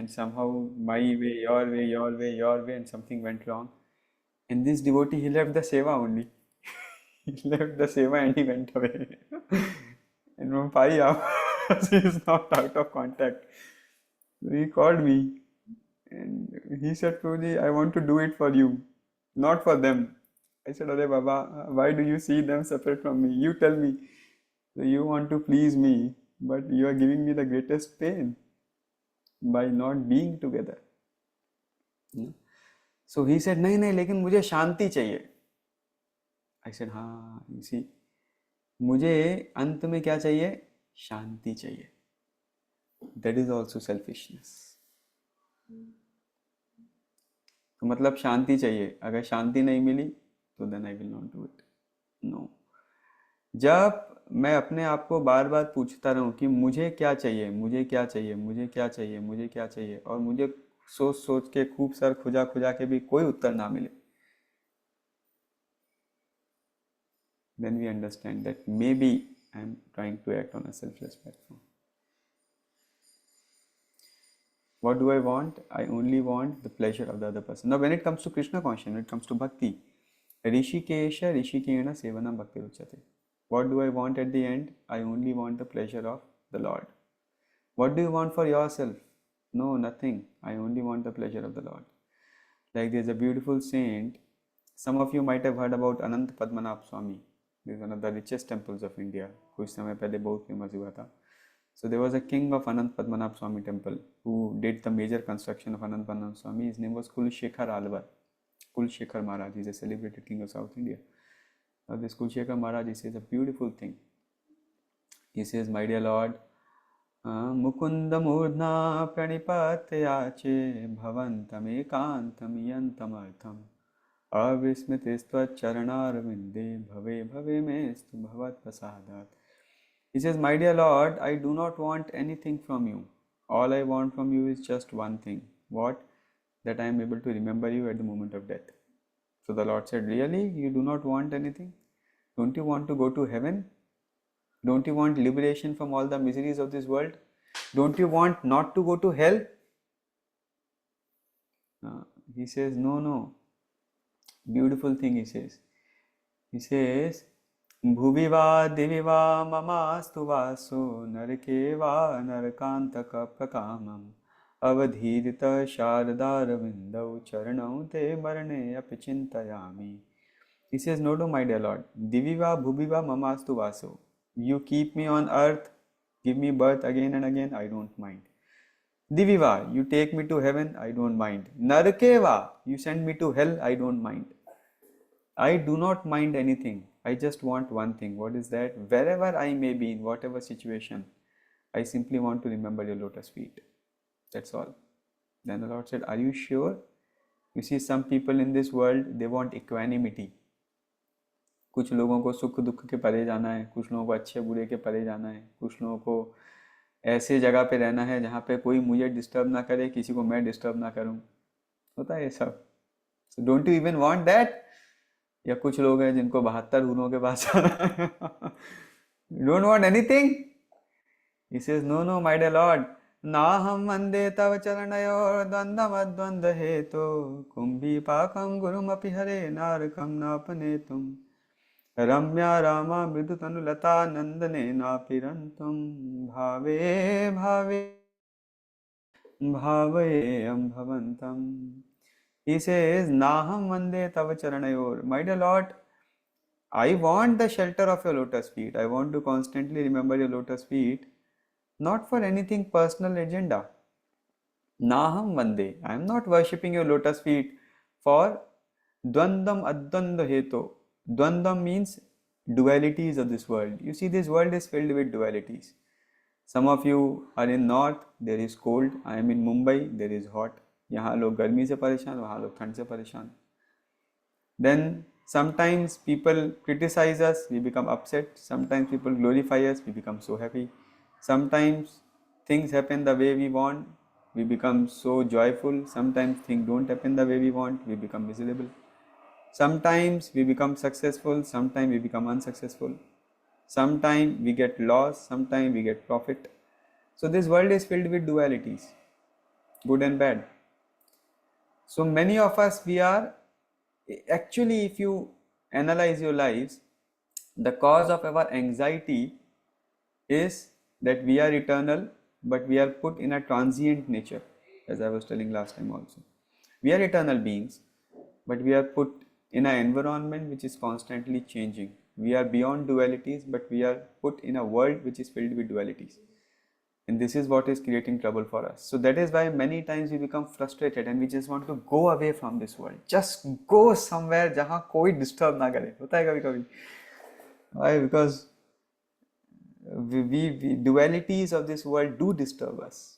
and somehow my way, your way, your way, your way, and something went wrong. And this devotee, he left the seva only. He left the seva and he went away. And from 5 hours, he is not out of contact. So he called me and he said, Prabhuji, I want to do it for you, not for them. I said, Arey Baba, why do you see them separate from me? You tell me. So you want to please me, but you are giving me the greatest pain by not being together. So he said, नहीं नहीं, लेकिन मुझे शांति चाहिए. I said, हाँ, you see, मुझे अंत में क्या चाहिए? शांति चाहिए. That is also selfishness. तो मतलब शांति चाहिए. अगर शांति नहीं मिली तो then I will not do it. No. जब मैं अपने आप को बार बार पूछता रहूं कि मुझे क्या चाहिए, मुझे क्या चाहिए, मुझे क्या चाहिए, मुझे क्या चाहिए, और मुझे सोच सोच के खूब सर खुजा खुजा के भी कोई उत्तर ना मिले, then we understand that maybe I am trying to act on a selfless platform. What do I want? I only want the pleasure of the other person. Now when it comes to Krishna consciousness, when it comes to bhakti, Rishikesha Rishikena Sevanam Bhakti Ruchate. What do I want at the end? I only want the pleasure of the Lord. What do you want for yourself? No, nothing. I only want the pleasure of the Lord. Like there's a beautiful saint. Some of you might have heard about Anant Padmanabh Swami. This is one of the richest temples of India. कुछ समय पहले बहुत famous हुआ था. So there was a king of Anant Padmanabh Swami temple who did the major construction of Anant Padmanabh Swami. His name was Kulshekhar Alvar. Kulshekhar Maharaj is a celebrated king of South India. Now this Kulshekhar Maharaj, he says a beautiful thing. He says, my dear Lord, Mukunda Murdna Pranipatyache Bhavantam Ekantam Yantam Artham Avismitistva Charanarvinde Bhave Bhave Mestu Bhavat Prasadat. He says, my dear Lord, I do not want anything from you. All I want from you is just one thing. What? That I am able to remember you at the moment of death. So the Lord said, really? You do not want anything? Don't you want to go to heaven? Don't you want liberation from all the miseries of this world? Don't you want not to go to hell? He says, no, no. Beautiful thing he says. He says, Bhuviva diviva mamastu vaso narakeva narakantaka prakamam avadhirita sharadaravindav charanau te marane apichintayami. He says, no, no, my dear Lord. Diviva bhuviva mamastu vaso. You keep me on earth, give me birth again and again, I don't mind. Diviva, you take me to heaven, I don't mind. Narakeva, you send me to hell, I don't mind. I do not mind anything. I just want one thing. What is that? Wherever I may be, in whatever situation, I simply want to remember your lotus feet. That's all. Then the Lord said, are you sure? You see, some people in this world, they want equanimity. कुछ लोगों को सुख दुख के परे जाना है, कुछ लोगों को अच्छे बुरे के परे जाना है, कुछ लोगों को ऐसे जगह पे रहना है जहाँ पे कोई मुझे डिस्टर्ब ना करे, किसी को मैं डिस्टर्ब ना करूँ. होता है ये सब. So don't you even want that? या कुछ लोग हैं जिनको 72 गुरुओं के पास जाना है. You don't want anything? He says, no, no, my dear Lord. नाहं वन्दे तव चरणयोः द्वन्द्वमद्वन्द्व हेतो कुम्भी पाकं गुरुमपि हरे नारकं नापनेतुं रम्या रामा मृदुतनुलता नन्दनेनापिरन्तं भावे भावे भावयेऽहं भवन्तं. He says, Naham vande tava charanayor. My dear Lord, I want the shelter of your lotus feet. I want to constantly remember your lotus feet, not for anything personal agenda. Naham vande. I am not worshipping your lotus feet for dvandam advanda heto. Dvandam means dualities of this world. You see, this world is filled with dualities. Some of you are in north, there is cold. I am in Mumbai, there is hot. यहाँ लोग गर्मी से परेशान, वहाँ लोग ठंड से परेशान. Then sometimes people criticize us, we become upset. Sometimes people glorify us, we become so happy. Sometimes things happen the way we want, we become so joyful. Sometimes things don't happen the way we want, we become miserable. Sometimes we become successful, sometimes we become unsuccessful. Sometimes we get loss, sometimes we get profit. So this world is filled with dualities. good and bad. So many of us, we are actually, if you analyze your lives, the cause of our anxiety is that we are eternal, but we are put in a transient nature, as I was telling last time also. We are eternal beings, but we are put in an environment which is constantly changing. We are beyond dualities, but we are put in a world which is filled with dualities. And this is what is creating trouble for us. So that is why many times we become frustrated and we just want to go away from this world. Just go somewhere जहाँ कोई disturb ना करे. होता है कभी कभी. Why? Because we dualities of this world do disturb us.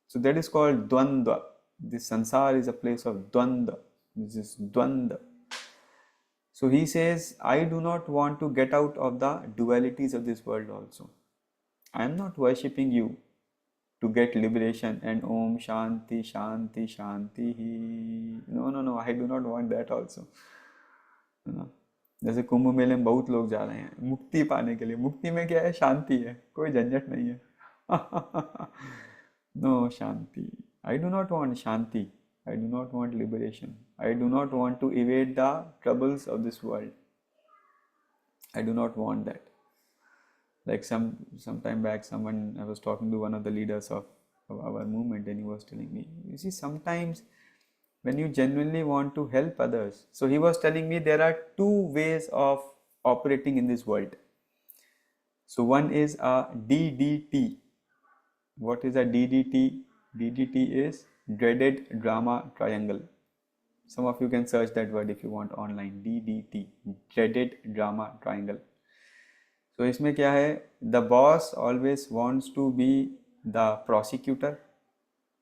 So that is called dvandva. This sansar is a place of dvandva. This is dvandva. So he says, I do not want to get out of the dualities of this world also. I am not worshipping you to get liberation and Om Shanti Shanti Shanti. No, I do not want that also. जैसे कुंभ मेले में बहुत लोग जा रहे हैं मुक्ति पाने के लिए. मुक्ति में क्या है? शांति है, कोई झंझट नहीं है. नो शांति. I do not want shanti. I do not want liberation. I do not want to evade the troubles of this world. I do not want that. Like some time back, I was talking to one of the leaders of our movement, and he was telling me, you see, sometimes when you genuinely want to help others, so he was telling me there are two ways of operating in this world. So one is a DDT. What is a DDT? DDT is dreaded drama triangle. Some of you can search that word if you want online. DDT, dreaded drama triangle. So इसमें क्या है? The boss always wants to be the prosecutor.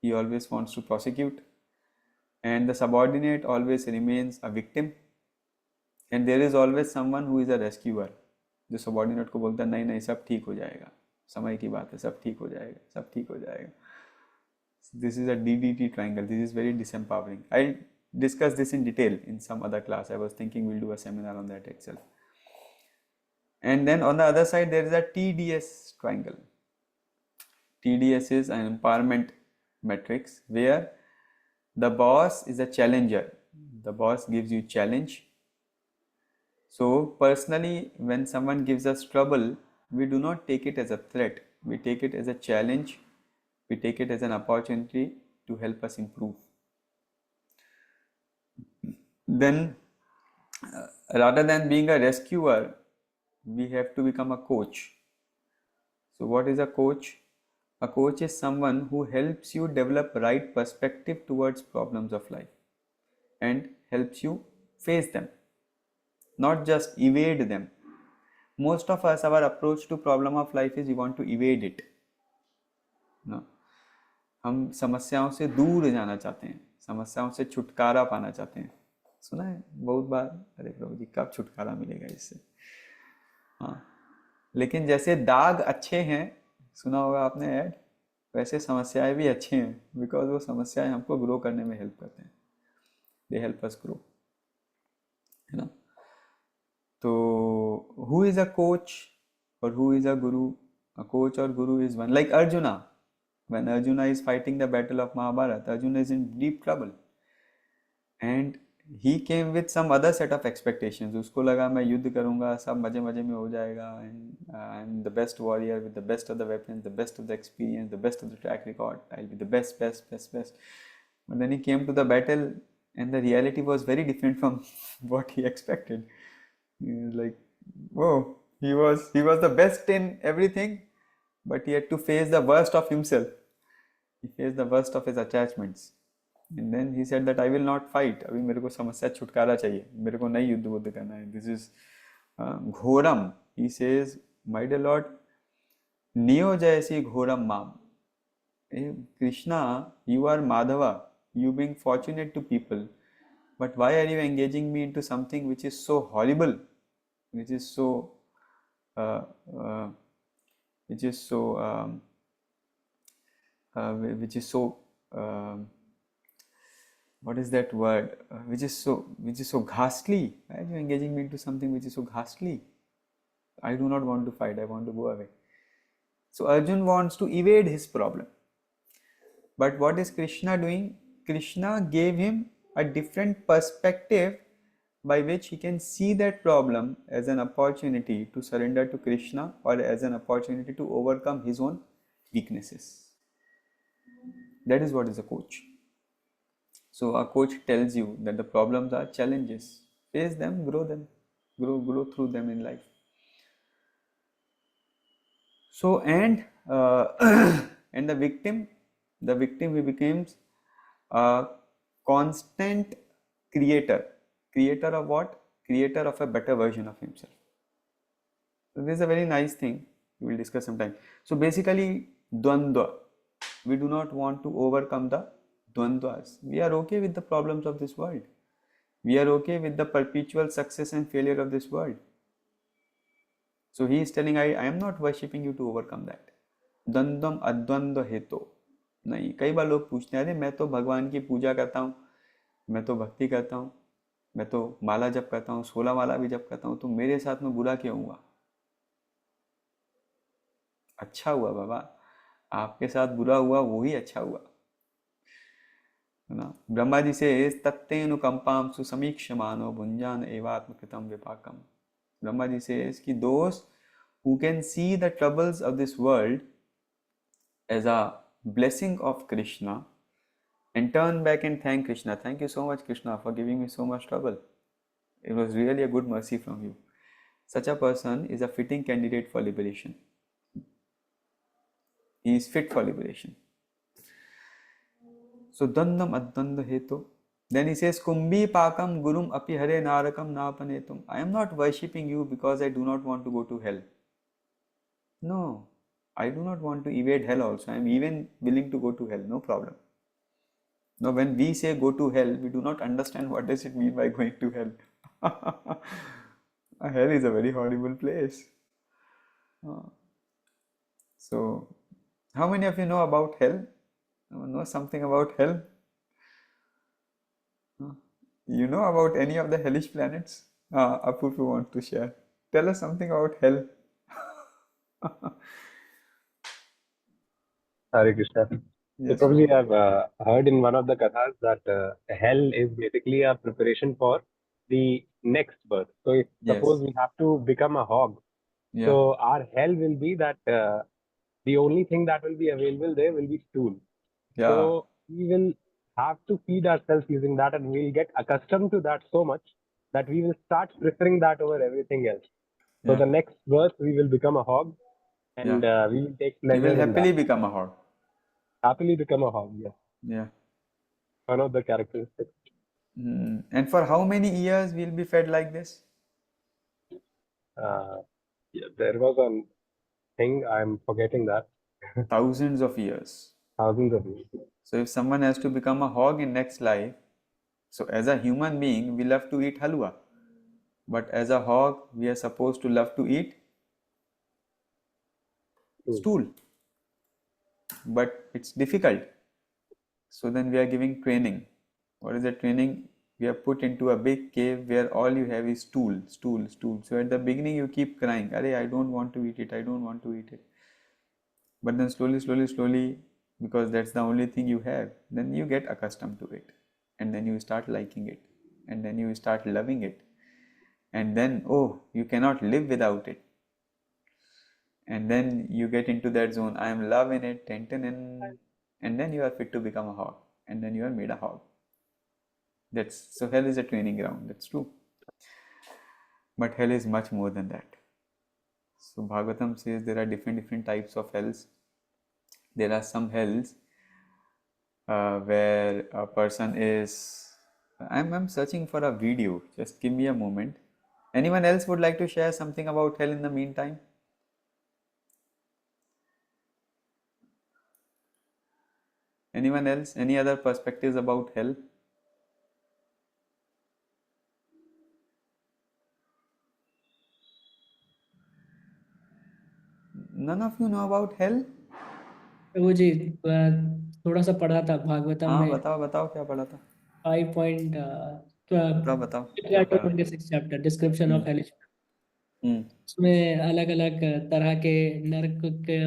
He always wants to prosecute. And the subordinate always remains a victim. And there is always someone who is a rescuer. जो subordinate को बोलता है नहीं सब ठीक हो जाएगा, समय की बात है, सब ठीक हो जाएगा, सब ठीक हो जाएगा. This is a DDT triangle. This is very disempowering. I'll discuss this in detail in some other class. I was thinking we'll do a seminar on that itself. And then on the other side there is a TDS triangle. TDS is an empowerment matrix where the boss is a challenger. The boss gives you challenge. So personally, when someone gives us trouble, we do not take it as a threat. We take it as a challenge. We take it as an opportunity to help us improve. Then rather than being a rescuer, we have to become a coach. So what is a coach? A coach is someone who helps you develop right perspective towards problems of life and helps you face them, not just evade them. Most of us, our approach to problem of life is we want to evade it. No? हम समस्याओं से दूर जाना चाहते हैं, समस्याओं से छुटकारा पाना चाहते हैं. सुना है बहुत बार, अरे प्रभु जी कब छुटकारा मिलेगा इससे. हाँ, लेकिन जैसे दाग अच्छे हैं, सुना होगा आपने ऐड, वैसे समस्याएं भी अच्छी हैं, बिकॉज वो समस्याएं हमको ग्रो करने में हेल्प करते हैं. दे हेल्प अस ग्रो, है ना. तो who is a coach or who is a guru? A coach or guru is one. Like Arjuna. When Arjuna is fighting the battle of Mahabharata, Arjuna is in deep trouble. And he came with some other set of expectations. उसको लगा मैं युद्ध करूँगा, सब मजे मजे में हो जाएगा, and I'm the best warrior with the best of the weapons, the best of the experience, the best of the track record. I'll be the best. But then he came to the battle, and the reality was very different from what he expected. He was like, whoa, he was the best in everything, but he had to face the worst of himself. He faced the worst of his attachments. And then he said that I will not fight. अभी मेरे को समस्या छुटकारा चाहिए, मेरे को नहीं युद्ध करना है. This is घोरम. He says, my dear Lord, नियो जयसी घोरम माम. Krishna, you are Madhava. You being fortunate to people, but why are you engaging me into something which is so horrible, which is so what is that word? Which is so ghastly. Why are you engaging me into something which is so ghastly? I do not want to fight. I want to go away. So Arjun wants to evade his problem. But what is Krishna doing? Krishna gave him a different perspective by which he can see that problem as an opportunity to surrender to Krishna, or as an opportunity to overcome his own weaknesses. That is what is a coach. So a coach tells you that the problems are challenges. Face them, grow through them in life. So and and the victim he becomes a constant creator of what? Creator of a better version of himself. So this is a very nice thing we will discuss sometime. So basically, dvandva, we do not want to overcome the dvandvas. We are okay with the problems of this world. We are okay with the perpetual success and failure of this world. So he is telling, I am not worshipping you to overcome that. द्वंद्वम अद्वंद्व हेतु नहीं. कई बार लोग पूछते हैं, अरे मैं तो भगवान की पूजा करता हूँ, मैं तो भक्ति करता हूँ, मैं तो माला जप करता हूँ, 16 माला भी जप करता हूँ, तो मेरे साथ में बुरा क्यों हुआ? अच्छा हुआ बाबा, आपके साथ बुरा हुआ वो ही अच्छा हुआ है ना. ब्रह्मा जी से तत्तेनुकंपाम सुसमीक्षमानो भुंजान एवात्मकृतम विपाकम. Brahma ji says कि those who can see the troubles of this world as a blessing of Krishna and turn back and thank Krishna. Thank you so much, Krishna, for giving me so much trouble. It was really a good mercy from you. Such a person is a fitting candidate for liberation. He is fit for liberation. So dandam advanda hetu. Then he says, Kumbhi pakam gurum api hare narakam napanetum. I am not worshipping you because I do not want to go to hell. No, I do not want to evade hell also. I am even willing to go to hell, no problem. Now when we say go to hell, we do not understand what does it mean by going to hell. Hell is a very horrible place. So, how many of you know about hell? Know something about hell? You know about any of the hellish planets? Apu want to share. Tell us something about hell. Hare Krishna. So Yes. probably I've heard in one of the kathas that hell is basically a preparation for the next birth. So if Yes. suppose we have to become a hog, Yeah. so our hell will be that the only thing that will be available there will be stool. Yeah. So we will have to feed ourselves using that, and we'll get accustomed to that so much that we will start preferring that over everything else. So Yeah. the next birth we will become a hog, and we will take You pleasure will in happily that. become a hog. Happily become a hog, yes. Yeah. One of the characteristics. And for how many years we'll be fed like this? There was a thing, I'm forgetting that. Thousands of years. Thousands of years. So if someone has to become a hog in next life, so as a human being, we love to eat halwa. But as a hog, we are supposed to love to eat stool. But it's difficult. So then we are giving training. What is the training? We are put into a big cave where all you have is stool. So at the beginning you keep crying, "Arey, I don't want to eat it, I don't want to eat it." But then slowly, because that's the only thing you have, then you get accustomed to it. And then you start liking it. And then you start loving it. And then, oh, you cannot live without it. And then you get into that zone, I am loving it, and then you are fit to become a hog. And then you are made a hog. So hell is a training ground, that's true. But hell is much more than that. So Bhagavatam says there are different types of hells. There are some hells where a person is... I'm searching for a video. Just give me a moment. Anyone else would like to share something about hell in the meantime? Anyone else? Any other perspectives about hell? None of you know about hell? वो जी थोड़ा सा पढ़ा था भागवतम हाँ, में बताओ क्या पढ़ा था? 5.12 बताओ chapter 26 chapter description of hellish. उसमें अलग अलग तरह के नरक के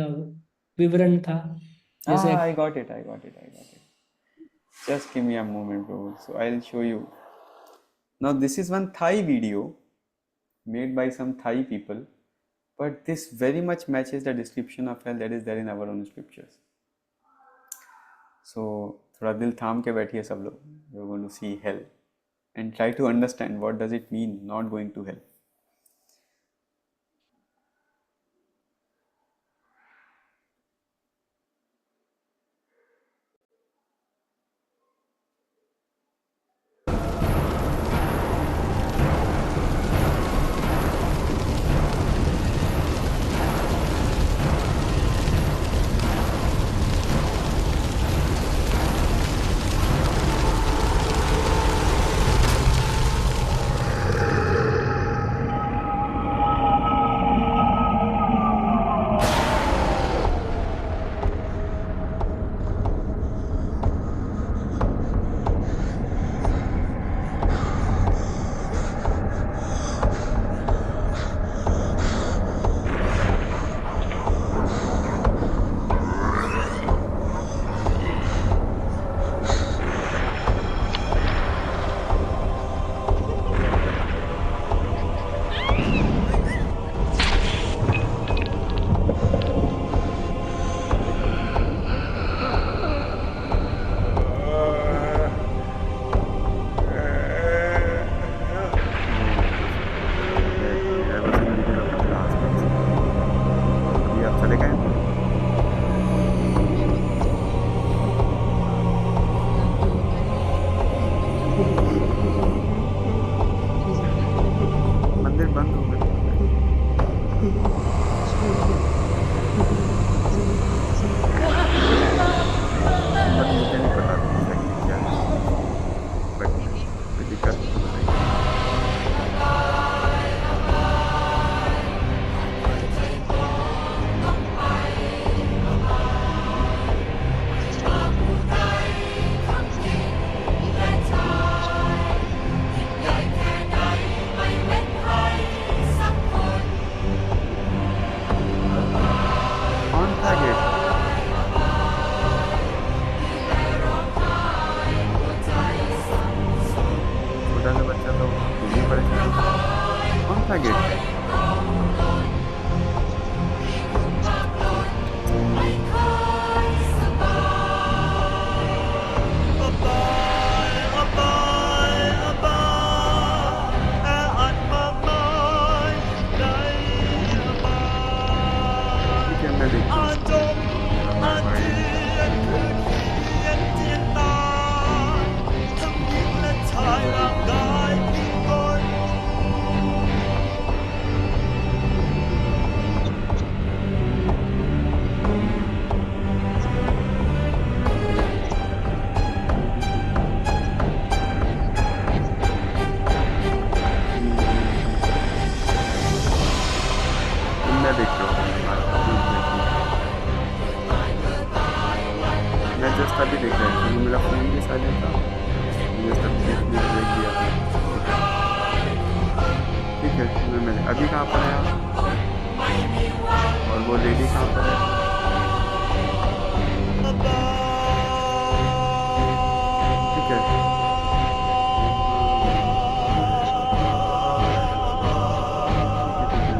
विवरण था जैसे I got it. Just give me a moment, bro. So I'll show you. Now this is one Thai video made by some Thai people, but this very much matches the description of hell that is there in our own scriptures. So थोड़ा दिल थाम के बैठिए सब लोग. We're going to see hell and try to understand what does it mean not going to hell. मंदिर बंद हो गया बट मुझे नहीं पता exactly क्या है बट कोई दिक्कत नहीं हो रही कौन था गेट छोटा सा बच्चा तो नहीं परेशान कौन था गेट ठीक है मैं देखता हूँ मैं देखता हूँ मैं जस्ट अभी देख रहा हूँ मेरा फ़ोन भी साइलेंट था जस्ट अभी देख दिया ठीक है मैं अभी कहाँ पर है और वो लेडी कहाँ पर है ठीक है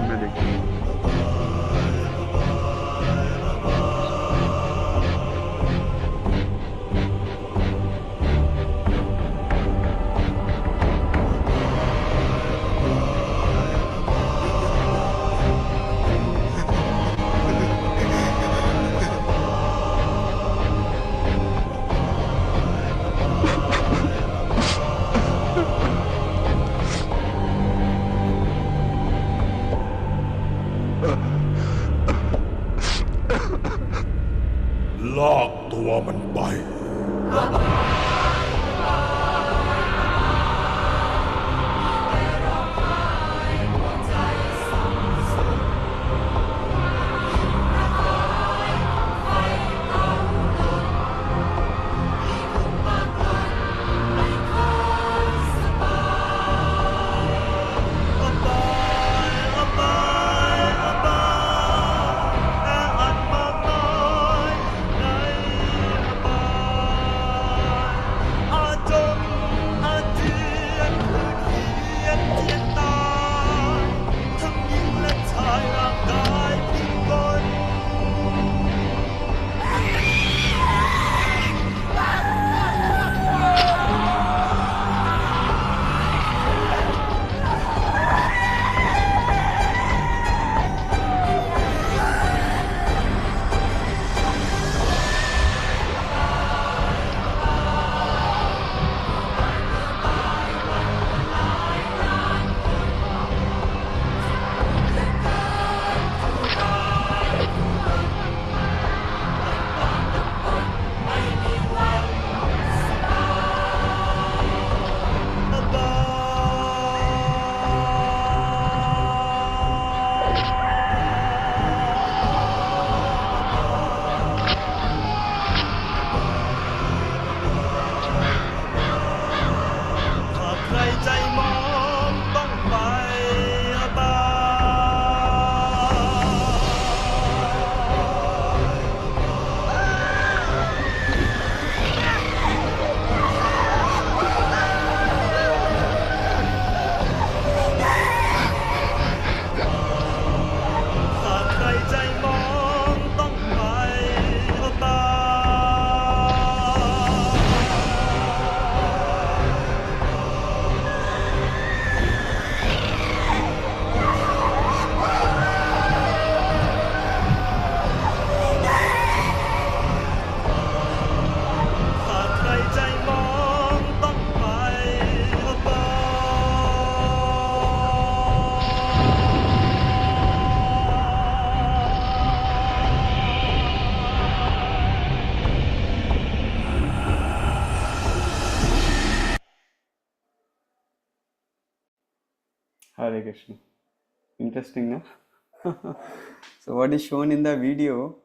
मैं देखता हूँ Hare Krishna. Interesting, no? So what is shown in the video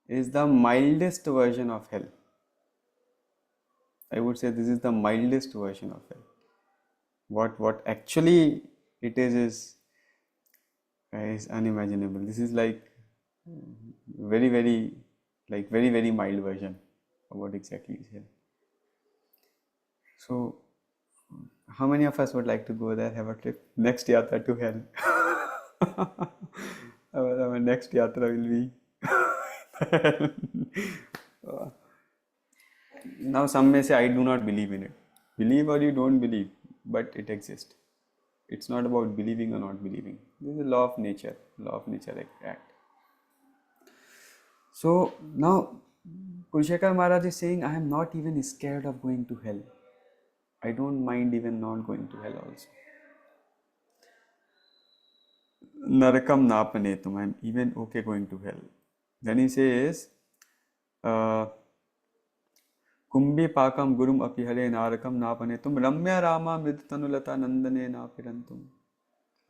is the mildest version of hell. I would say this is the mildest version of hell. What actually it is unimaginable. This is like very very mild version of what exactly is hell. So how many of us would like to go there, have a trip, next yatra to hell? our next yatra will be now some may say I do not believe in it. Believe or you don't believe, but it exists. It's not about believing or not believing. This is a law of nature act. So now Kulshekar Maharaj is saying, I am not even scared of going to hell. I don't mind even not going to hell also. Narakam napanetum, I am even okay going to hell. Then he says, Kumbi pakam gurum apihale narakam napanetum ramya rama mritanulata nandane napirantum.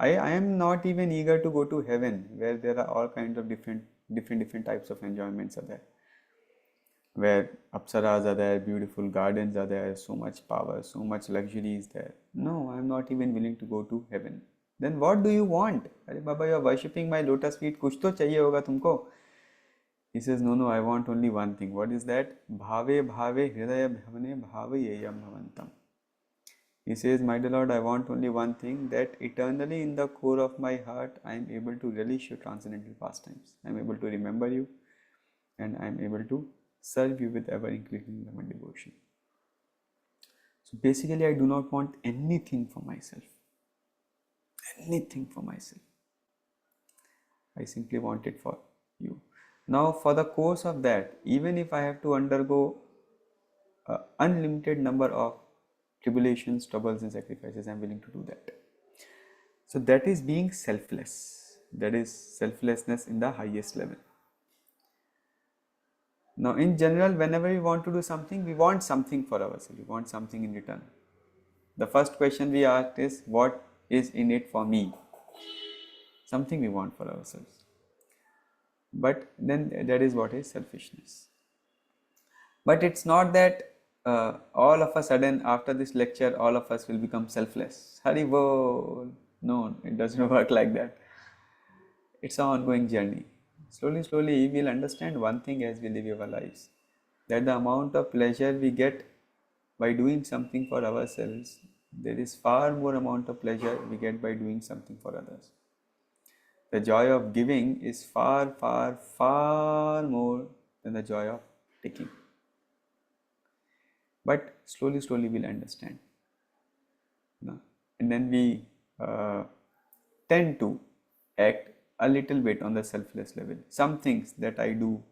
I am not even eager to go to heaven, where there are all kinds of different types of enjoyments are there, where apsaras are there, beautiful gardens are there, so much power, so much luxury is there. No, I am not even willing to go to heaven. Then what do you want? Arey Baba, you are worshipping my lotus feet, kuch to chahiye hoga tumko. He says, no, I want only one thing. What is that? Bhave bhave hridaya bhavane bhavayeyam bhavantam. He says, my dear Lord, I want only one thing, that eternally in the core of my heart, I am able to relish your transcendental pastimes. I am able to remember you, and I am able to serve you with ever increasing love and devotion. So basically, I do not want anything for myself. Anything for myself. I simply want it for you. Now, for the course of that, even if I have to undergo an unlimited number of tribulations, troubles and sacrifices, I am willing to do that. So that is being selfless. That is selflessness in the highest level. Now in general, whenever we want to do something, we want something for ourselves, we want something in return. The first question we ask is, what is in it for me? Something we want for ourselves. But then that is what is selfishness. But it's not that all of a sudden after this lecture all of us will become selfless. Hari Bol. No, it doesn't work like that. It's an ongoing journey. Slowly we will understand one thing as we live our lives, that the amount of pleasure we get by doing something for ourselves, there is far more amount of pleasure we get by doing something for others. The joy of giving is far more than the joy of taking. But slowly we'll understand. And then we tend to act a little bit on the selfless level. Some things that I do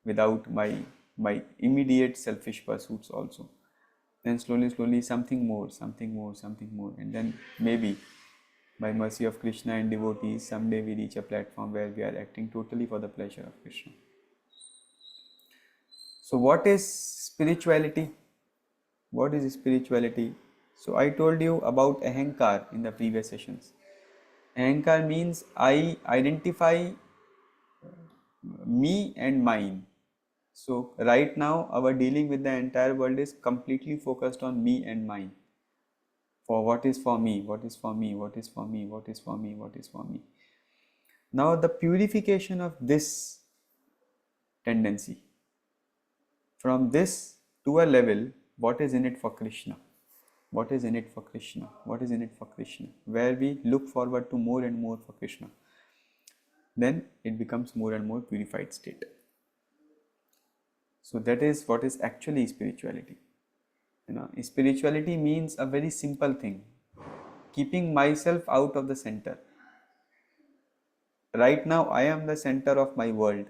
without my immediate selfish pursuits also. Then slowly something more, and then maybe by mercy of Krishna and devotees, someday we reach a platform where we are acting totally for the pleasure of Krishna. So what is spirituality? What is spirituality? So I told you about Ahankar in the previous sessions. Ahankar means I identify me and mine. So right now our dealing with the entire world is completely focused on me and mine. For what is for me, what is for me, what is for me, what is for me, what is for me. Now the purification of this tendency, from this to a level, what is in it for Krishna? What is in it for Krishna? What is in it for Krishna? Where we look forward to more and more for Krishna. Then it becomes more and more purified state. So that is what is actually spirituality. Spirituality means a very simple thing, keeping myself out of the center. Right now I am the center of my world.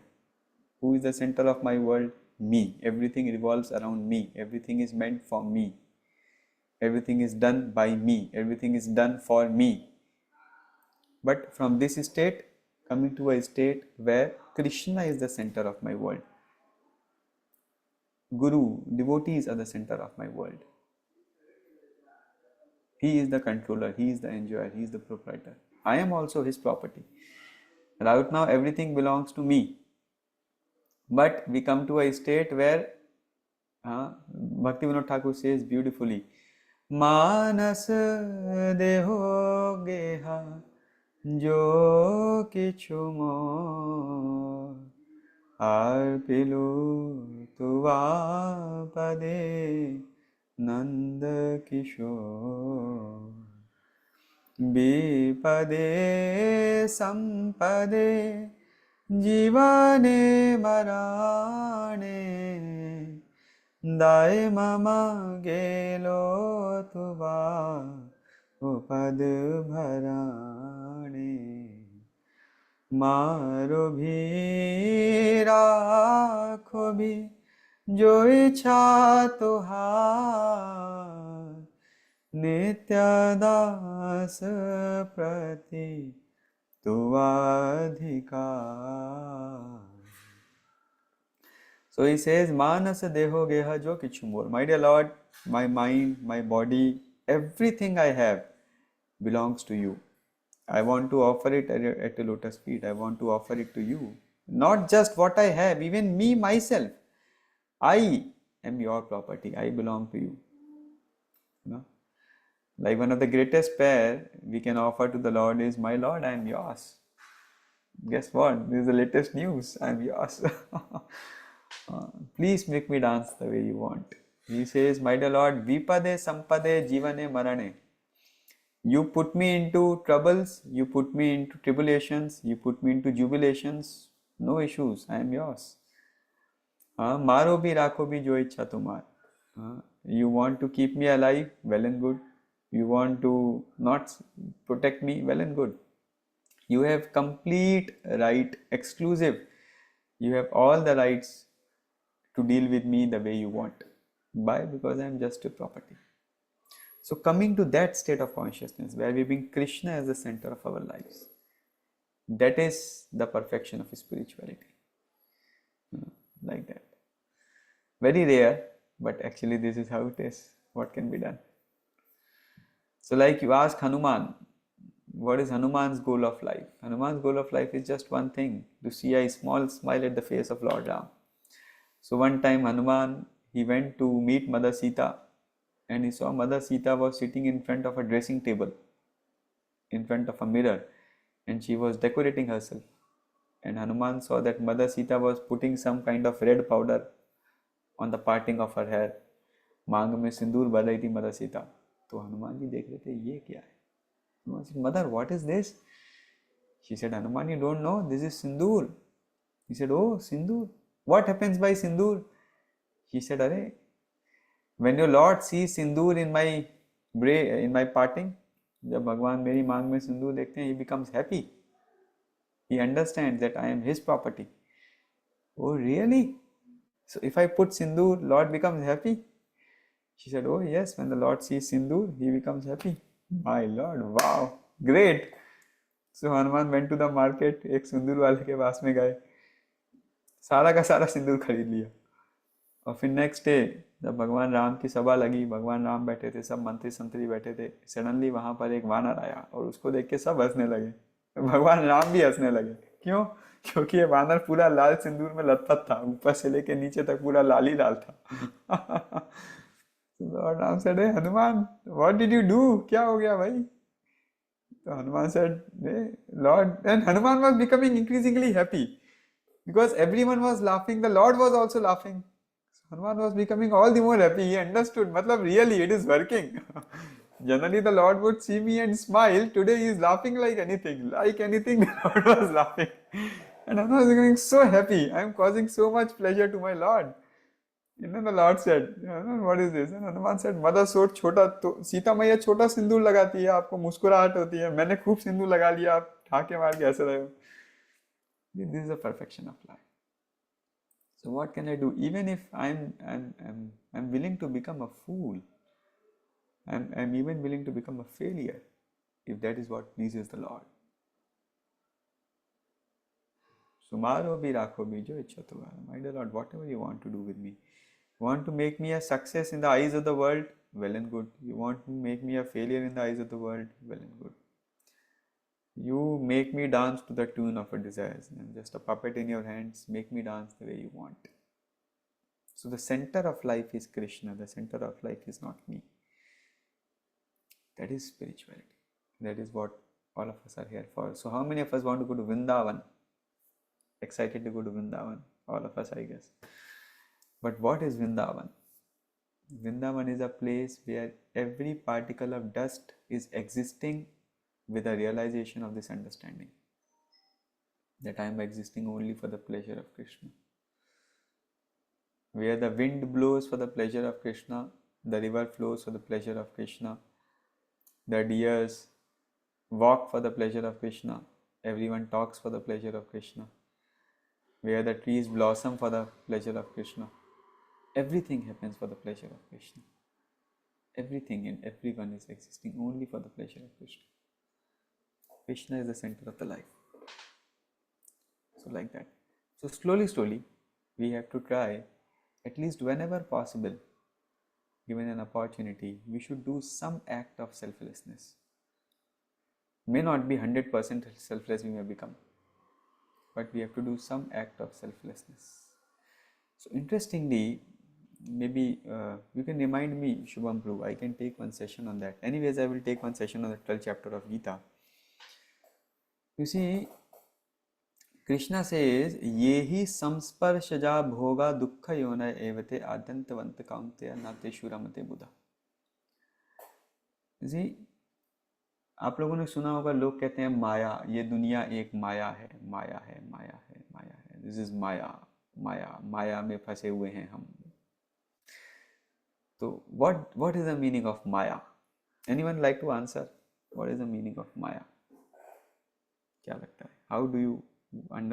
Who is the center of my world? Me. Everything revolves around me. Everything is meant for me. Everything is done by me. Everything is done for me. But from this state, coming to a state where Krishna is the center of my world. Guru, devotees are the center of my world. He is the controller, He is the enjoyer, He is the proprietor. I am also His property. Right now everything belongs to me. But we come to a state where Bhaktivinoda Thakur says beautifully, Manas deho geha jo kichu mo arpilu tuva pade Nanda Kishore Bipade Sampade Jivane Marane Dai Mama Gelo Tuva Upad Bharane Maro bhi rakho bhi जो इच्छा तुहार नित्य दास प्रति तुवाधिकार. So he says, Manas deho geha jo kichu more. My dear Lord, my mind, my body, everything I have belongs to you. I want to offer it at your lotus feet. I want to offer it to you. Not just what I have, even me, myself. I am your property. I belong to you. Like one of the greatest prayer we can offer to the Lord is, my Lord, I am yours. Guess what? This is the latest news. I am yours. Please make me dance the way you want. He says, my dear Lord, Vipade Sampade Jivane Marane. You put me into troubles, you put me into tribulations, you put me into jubilations. No issues. I am yours. Maro bhi rakho bhi jo ichha tumhar. You want to keep me alive? Well and good. You want to not protect me? Well and good. You have complete right, exclusive. You have all the rights to deal with me the way you want. Why? Because I am just a property. So coming to that state of consciousness where we bring Krishna as the center of our lives, that is the perfection of spirituality. Like that. Very rare, but actually this is how it is. What can be done? So like you ask Hanuman, what is Hanuman's goal of life? Hanuman's goal of life is just one thing, to see a small smile at the face of Lord Ram. So one time Hanuman, he went to meet Mother Sita, and he saw Mother Sita was sitting in front of a dressing table, in front of a mirror, and she was decorating herself. And Hanuman saw that Mother Sita was putting some kind of red powder on the parting of her hair. मांग में सिंदूर भर रही थी mother Sita. तो हनुमान जी देख रहे थे, ये क्या है? Hanuman said, Mother, what is this? She said, Hanuman, you don't know, this is sindoor. He said, oh, sindoor. What happens by sindoor? He said, Arey, when your Lord sees sindoor in my parting, जब भगवान मेरी मांग में सिंदूर देखते हैं, he becomes happy. He understands that I am his property. Oh, really? So if I put sindoor, Lord becomes happy? She said, oh yes, when the Lord sees sindoor, he becomes happy. My Lord, wow, great. So Hanuman went to the market, एक सिंदूर वाले के पास में गए, सारा का सारा सिंदूर खरीद लिया. और फिर नेक्स्ट डे जब भगवान राम की सभा लगी, भगवान राम बैठे थे, सब मंत्री संतरी बैठे थे, सडनली वहाँ पर एक वानर आया और उसको देख के सब हंसने लगे. भगवान राम भी हंसने लगे. क्यों? क्योंकि ये वानर पूरा लाल सिंदूर में लथपथ था, ऊपर से लेके नीचे तक पूरा लाल ही लाल था. Lord Ram said, hey Hanuman, what did you do? क्या हो गया भाई? So Hanuman said, hey Lord, and Hanuman was becoming increasingly happy because everyone was laughing. The Lord was also laughing. So Hanuman was becoming all the more happy. He understood, matlab really it is working. Generally the Lord would see me and smile. Today he is laughing like anything. Like anything, the Lord was laughing. And Hanuman was becoming so happy. I am causing so much pleasure to my Lord. And then the Lord said, what is this? And Hanuman said, Mother so छोटा तो सीता मैया छोटा सिंदूर लगाती है, आपको मुस्कुराहट होती है, मैंने खूब सिंदूर लगा लिया, आप ठाके मार के ऐसे रहे हो. This is the perfection of life. So what can I do? Even if I'm willing to become a fool, I'm even willing to become a failure, if that is what pleases the Lord. Sumaro bhi rakho bhi jo ichha tumhara. My dear Lord, whatever you want to do with me. Want to make me a success in the eyes of the world? well and good. You want to make me a failure in the eyes of the world, well and good. You make me dance to the tune of your desires. I'm just a puppet in your hands. Make me dance the way you want. So the center of life is Krishna. The center of life is not me. That is spirituality. That is what all of us are here for. So how many of us want to go to Vrindavan? Excited to go to Vrindavan? All of us, I guess. But what is Vrindavan? Vrindavan is a place where every particle of dust is existing with a realization of this understanding, that I am existing only for the pleasure of Krishna. Where the wind blows for the pleasure of Krishna, the river flows for the pleasure of Krishna, the deers walk for the pleasure of Krishna, everyone talks for the pleasure of Krishna. Where the trees blossom for the pleasure of Krishna, everything happens for the pleasure of Krishna. Everything and everyone is existing only for the pleasure of Krishna. Krishna is the center of the life. So like that. So slowly, we have to try, at least whenever possible, given an opportunity, we should do some act of selflessness. May not be 100% selfless we may become, but we have to do some act of selflessness. So interestingly, maybe you can remind me, Shubham Prabhu, I can take one session on that. Anyways, I will take one session on the 12th chapter of Gita. You see, Krishna says, Yehi samsparshaja bhoga dukkha yona evate adyantavanta kaunteya nate shuramate buddha. You see, आप लोगों ने सुना होगा, लोग कहते हैं माया, ये दुनिया एक माया है, माया है, माया है, माया है. दिस इज माया, माया, माया में फंसे हुए हैं हम. तो what is the meaning of Maya? Anyone like to answer? What is the meaning of Maya? क्या लगता है? How do you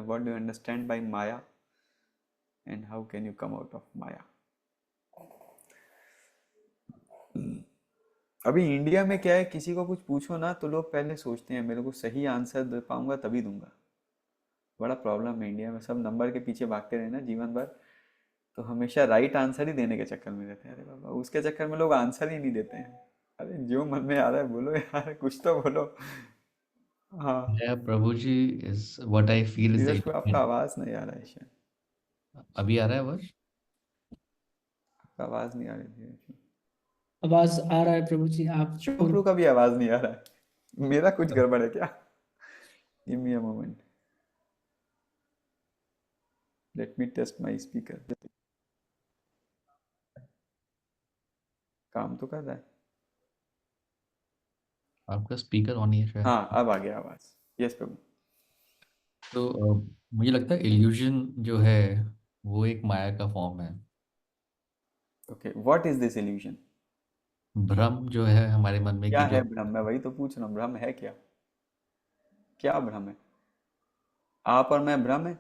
what do you understand by Maya? And how can you come out of Maya? अभी India में क्या है, किसी को कुछ पूछो ना तो लोग पहले सोचते हैं मेरे को सही आंसर दे पाऊंगा तभी दूंगा. बड़ा प्रॉब्लम है इंडिया में, सब नंबर के पीछे भागते रहे ना जीवन भर, तो हमेशा राइट आंसर ही देने के चक्कर में रहते हैं. अरे बाबा, उसके चक्कर में लोग आंसर ही नहीं देते हैं. अरे जो मन में आ रहा है बोलो यार, कुछ तो बोलो. हाँ, Yeah, Prabhuji is what I feel is the धीरज को आपका आवाज नहीं आ रहा है शायद. अभी आ रहा है आवाज? आपका आवाज नहीं आ रही धीरज को. आवाज आ रहा है प्रभु जी, आप शुभ्रू का भी आवाज नहीं आ रहा है. मेरा कुछ गड़बड़ है क्या? Give me a moment, let me test my speaker. काम तो कर रहा है. आपका स्पीकर ऑन ही है शायद. हाँ, अब आ गया आवाज. यस प्रभु. तो मुझे लगता है इल्यूजन जो है वो एक माया का फॉर्म है. Okay, what is this illusion? भ्रम जो है हमारे मन में क्या कि है जो भ्रम? मैं वही तो पूछ रहा हूँ, भ्रम है क्या? क्या भ्रम है? आप और मैं भ्रम है?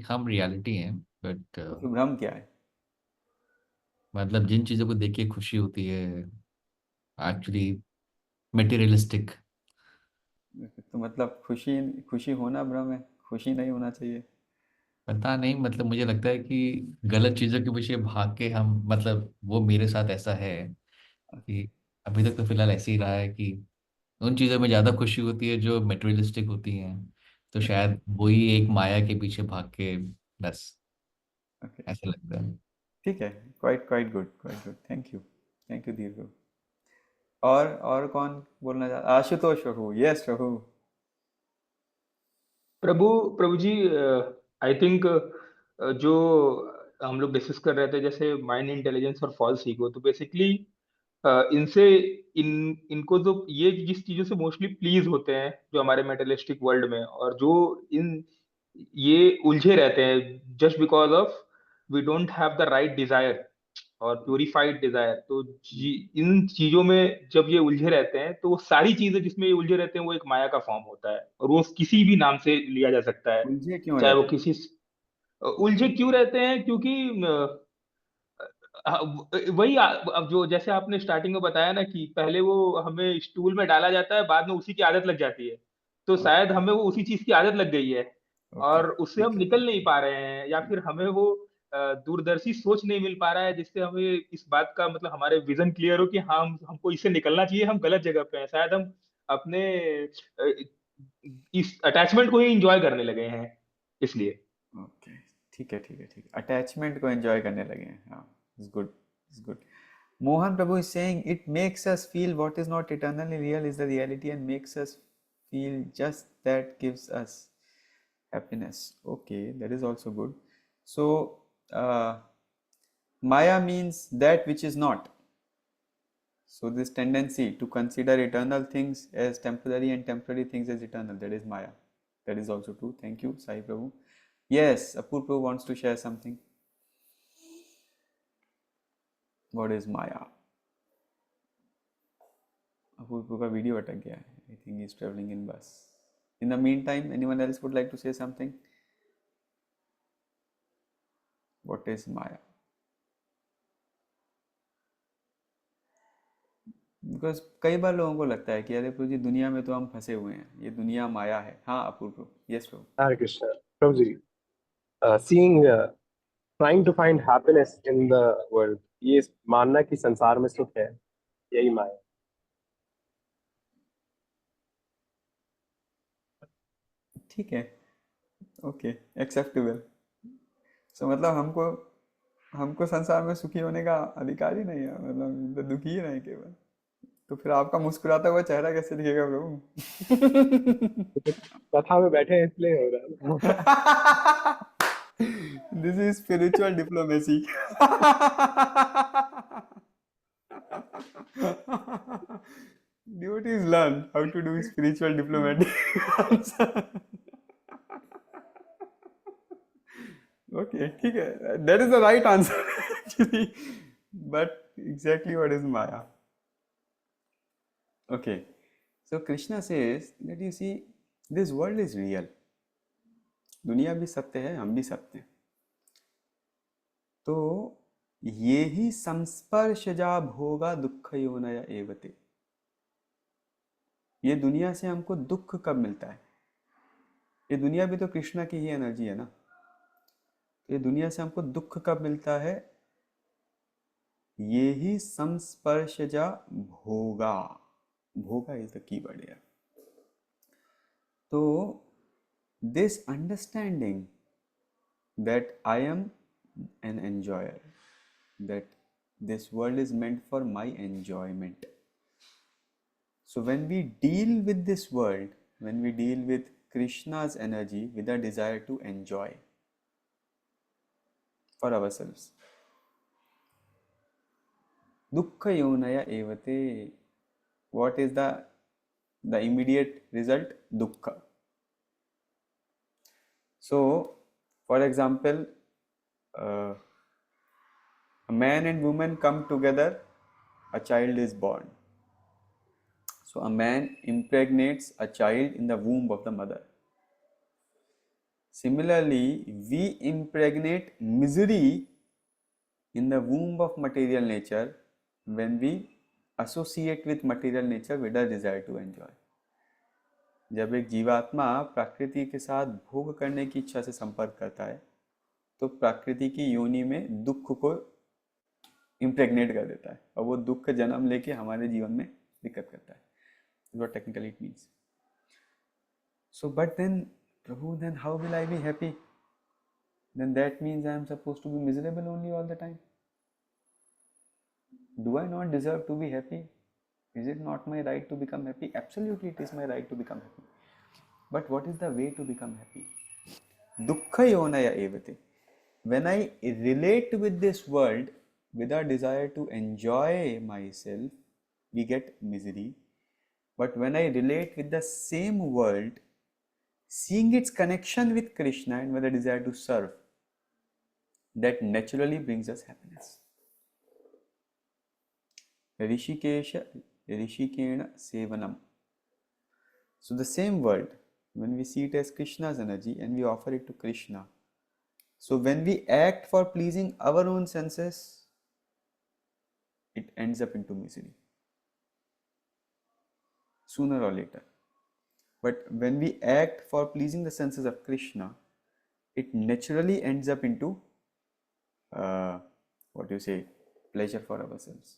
हम रियलिटी हैं, बट तो फिर भ्रम क्या है? मतलब जिन चीज़ों को देख के खुशी होती है एक्चुअली मटेरियलिस्टिक. तो मतलब खुशी खुशी होना भ्रम है, खुशी नहीं होना चाहिए. पता नहीं, मतलब मुझे लगता है कि गलत चीज़ों के पीछे भाग के हम, मतलब वो मेरे साथ ऐसा है कि अभी तक तो फिलहाल ऐसे ही रहा है कि उन चीज़ों में ज़्यादा खुशी होती है जो मटेरियलिस्टिक होती हैं. तो शायद वही एक माया के पीछे भाग के बस ओके, ऐसा लगता है. ठीक है. Quite good, thank you Dheeraj. और कौन बोलना चाहता? Ashutosh Prabhu. Yes Prabhu. Prabhu Prabhu ji, I think जो हम लोग डिस्कस कर रहे थे जैसे माइंड इंटेलिजेंस और फॉल्स ईगो, तो बेसिकली इनसे इनको जो ये जिस चीजों से मोस्टली प्लीज होते हैं जो हमारे मेटेरियलिस्टिक वर्ल्ड में, और जो इन ये उलझे रहते हैं just because of we don't have the right desire और प्यूरिफाइड डिजायर, तो इन चीजों में जब ये उलझे रहते हैं तो वो सारी चीजें जिसमें ये उलझे रहते हैं वो एक माया का फॉर्म होता है, और वो किसी भी नाम से लिया जा सकता है. उलझे क्यों चाहे वो रहते हैं? उलझे क्यों रहते हैं, क्योंकि वही अब जो जैसे आपने स्टार्टिंग में बताया ना कि पहले वो हमें स्टूल में डाला जाता है, बाद में उसी की आदत लग जाती है, तो शायद हमें वो उसी चीज की आदत लग गई है ओके, और उससे हम ठीक है. निकल नहीं पा रहे हैं, या फिर हमें वो दूरदर्शी सोच नहीं मिल पा रहा है, जिससे हमें इस बात का मतलब हमारे विजन क्लियर हो कि हाँ हमको इससे निकलना चाहिए, हम गलत जगह पे हैं, शायद हम अपने इस अटैचमेंट को ही इंजॉय करने लगे हैं इसलिए। ओके, ठीक है ठीक है ठीक है, अटैचमेंट को एंजॉय करने लगे हैं, हाँ, it's good, it's good. Mohan Prabhu is saying it makes us feel what is not eternally real is the reality and makes us feel just that gives us happiness. Okay, that is also good. So, Maya means that which is not. So, this tendency to consider eternal things as temporary and temporary things as eternal, that is Maya. That is also true. Thank you, Sai Prabhu. Yes, Apur Prabhu wants to share something. What is Maya? Apurva का video अटक गया है. I think he's traveling in bus. In the meantime, anyone else would like to say something? What is Maya? Because कई बार लोगों को लगता है कि अरे प्रभु जी दुनिया में तो हम फंसे हुए हैं, ये दुनिया माया है. हाँ अपूर्व, yes Prabhu. Hare Krishna. Prabhuji, trying to find happiness in the world, ये मानना कि संसार में सुख है, यही माया. ठीक है, ओके, एक्सेप्टेबल. सो मतलब हमको संसार में सुखी होने का अधिकार ही नहीं है, मतलब तो दुखी ही नहीं केवल. तो फिर आपका मुस्कुराता हुआ चेहरा कैसे दिखेगा प्रभु? कथा में बैठे हैं इसलिए हो रहा है. This is spiritual diplomacy. Devotees learn how to do spiritual diplomacy. Okay, ठीक है. That is the right answer actually. But exactly what is Maya? Okay. So Krishna says that you see, this world is real. दुनिया भी सत्य है, हम भी सत्य हैं. तो ये ही संस्पर्शजा भोगा दुख योनय एवते. ये दुनिया से हमको दुख कब मिलता है? ये दुनिया भी तो कृष्णा की ही एनर्जी है ना. ये दुनिया से हमको दुख कब मिलता है? ये ही संस्पर्शजा भोगा. भोगा इज द की वर्ड है. तो this understanding that I am an enjoyer, that this world is meant for my enjoyment. So when we deal with this world, when we deal with Krishna's energy with a desire to enjoy for ourselves, dukkha yonaya evate, what is the immediate result? Dukkha. So, for example, a man and woman come together, a child is born. So, a man impregnates a child in the womb of the mother. Similarly, we impregnate misery in the womb of material nature when we associate with material nature with a desire to enjoy. जब एक जीवात्मा प्रकृति के साथ भोग करने की इच्छा से संपर्क करता है तो प्रकृति की योनि में दुख को इम्प्रेग्नेट कर देता है और वो दुख जन्म लेके हमारे जीवन में दिक्कत करता है. What technically it means. So but then prabhu, then how will I be happy? Then that means I am supposed to be miserable only all the time. Do I not deserve to be happy? Is it not my right to become happy? Absolutely, it is my right to become happy. But what is the way to become happy? Dukkha yonaya evate. When I relate with this world with a desire to enjoy myself, we get misery. But when I relate with the same world, seeing its connection with Krishna and with a desire to serve, that naturally brings us happiness. Rishikena Sevanam. So the same world, when we see it as Krishna's energy and we offer it to Krishna, so when we act for pleasing our own senses, it ends up into misery sooner or later. But when we act for pleasing the senses of Krishna, it naturally ends up into what do you say, pleasure for ourselves,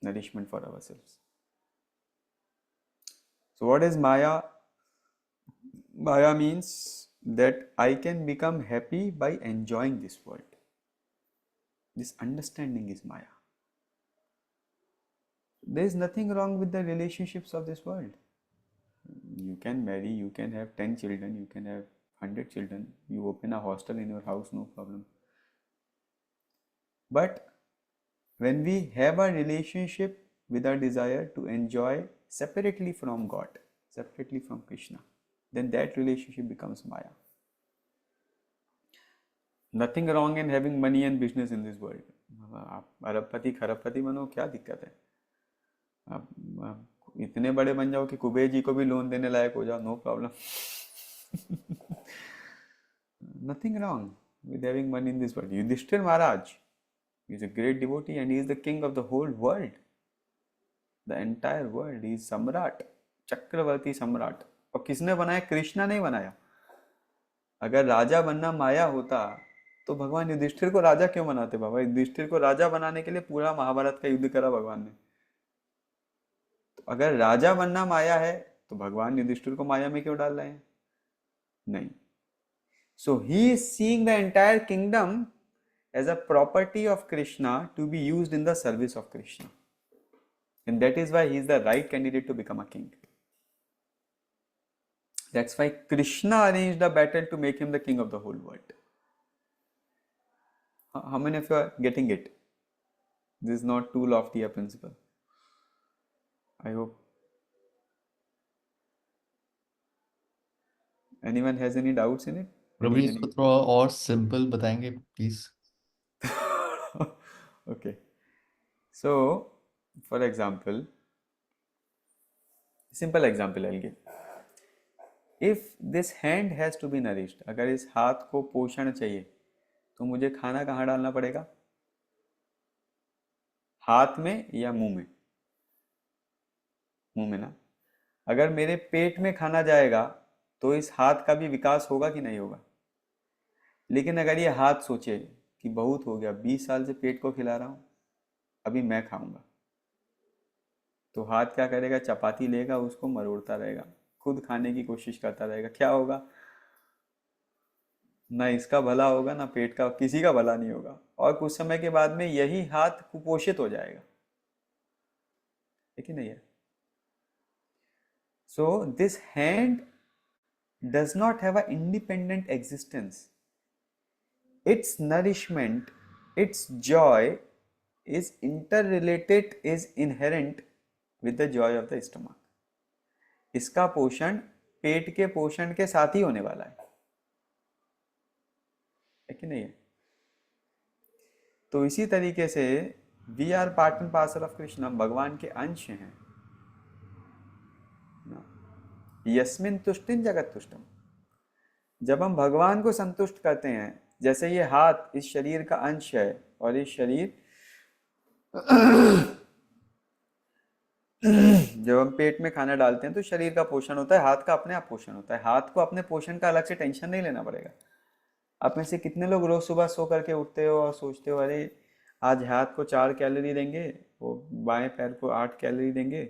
nourishment for ourselves. So what is Maya? Maya means that I can become happy by enjoying this world. This understanding is Maya. There is nothing wrong with the relationships of this world. You can marry, you can have 10 children, you can have 100 children, you open a hostel in your house, no problem. But when we have a relationship with our desire to enjoy separately from God, separately from Krishna, then that relationship becomes Maya. Nothing wrong in having money and business in this world. आप अरबपति खरबपति बनो, क्या दिक्कत है? आप इतने बड़े बन जाओ कि कुबेर जी को भी लोन देने लायक हो जाओ, no problem. Nothing wrong with having money in this world. Yudhishthir Maharaj is a great devotee and he is the king of the whole world. The entire world. He is Samrat, चक्रवर्ती सम्राट. और किसने बनाया? कृष्णा ने बनाया. अगर राजा बनना माया होता तो भगवान युधिष्ठिर को राजा क्यों बनाते? बाबा युधिष्ठिर को राजा बनाने के लिए पूरा महाभारत का युद्ध करा भगवान ने. तो अगर राजा बनना माया है तो भगवान युधिष्ठिर को माया में क्यों डाल रहे हैं? नहीं. So he is seeing the entire kingdom as a property of Krishna to be used in the service of Krishna. And that is why he is the right candidate to become a king. That's why Krishna arranged a battle to make him the king of the whole world. How many of you are getting it? This is not too lofty a principle. I hope. Anyone has any doubts in it? प्रभु जी इसको थोड़ा और simple बताएंगे please. Okay. So, for example, simple example I'll give. If this hand has to be nourished, अगर इस हाथ को पोषण चाहिए तो मुझे खाना कहाँ डालना पड़ेगा? हाथ में या मुंह में? मुंह में ना. अगर मेरे पेट में खाना जाएगा तो इस हाथ का भी विकास होगा कि नहीं होगा? लेकिन अगर ये हाथ सोचे कि बहुत हो गया, 20 साल से पेट को खिला रहा हूं, अभी मैं खाऊंगा, तो हाथ क्या करेगा? चपाती लेगा, उसको मरोड़ता रहेगा, खुद खाने की कोशिश करता रहेगा. क्या होगा? ना इसका भला होगा, ना पेट का, किसी का भला नहीं होगा. और कुछ समय के बाद में यही हाथ कुपोषित हो जाएगा. है कि नहीं है? So this hand does not have an independent existence. Its nourishment, its joy is interrelated, is inherent with the joy of the stomach. इसका पोषण पेट के पोषण के साथ ही होने वाला है कि नहीं है? तो इसी तरीके से we are part and parcel of Krishna, भगवान के अंश हैं. यस्मिन तुष्टिन जगत तुष्टम. जब हम भगवान को संतुष्ट करते हैं, जैसे ये हाथ इस शरीर का अंश है और इस शरीर जब हम पेट में खाना डालते हैं तो शरीर का पोषण होता है, हाथ का अपने आप पोषण होता है. हाथ को अपने पोषण का अलग से टेंशन नहीं लेना पड़ेगा. आप में से कितने लोग रोज सुबह सो करके उठते हो और सोचते हो अरे आज हाथ को 4 कैलोरी देंगे, वो बाएं पैर को 8 कैलोरी देंगे,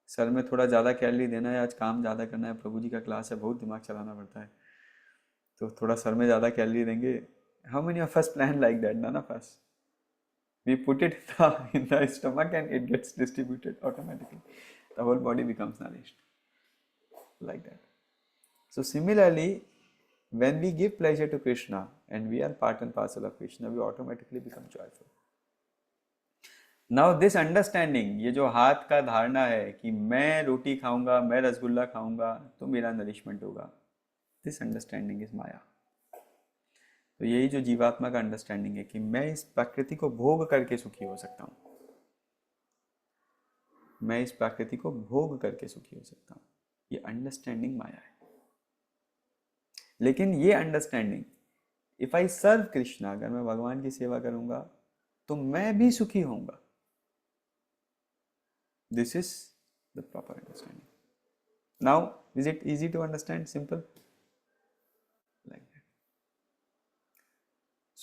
सर में थोड़ा ज़्यादा कैलोरी देना है, आज काम ज़्यादा करना है, प्रभु जी का क्लास है, बहुत दिमाग चलाना पड़ता है, तो थोड़ा सर में ज़्यादा कैलोरी देंगे. How many of us plan like that? None of us. We put it in the stomach and it gets distributed automatically. The whole body becomes nourished like that. So similarly, when we give pleasure to Krishna and we are part and parcel of Krishna, we automatically become joyful. Now this understanding, ये जो हाथ का धारणा है कि मैं रोटी खाऊंगा, मैं रसगुल्ला खाऊंगा तो मेरा नरिशमेंट होगा, this understanding is Maya. तो यही जो जीवात्मा का अंडरस्टैंडिंग है कि मैं इस प्रकृति को भोग करके सुखी हो सकता हूँ, मैं इस प्रकृति को भोग करके सुखी हो सकता हूँ, ये अंडरस्टैंडिंग माया है. लेकिन ये अंडरस्टैंडिंग, इफ आई सर्व कृष्णा, अगर मैं भगवान की सेवा करूंगा तो मैं भी सुखी होऊंगा. This is the proper understanding. Now is it easy to understand? Simple.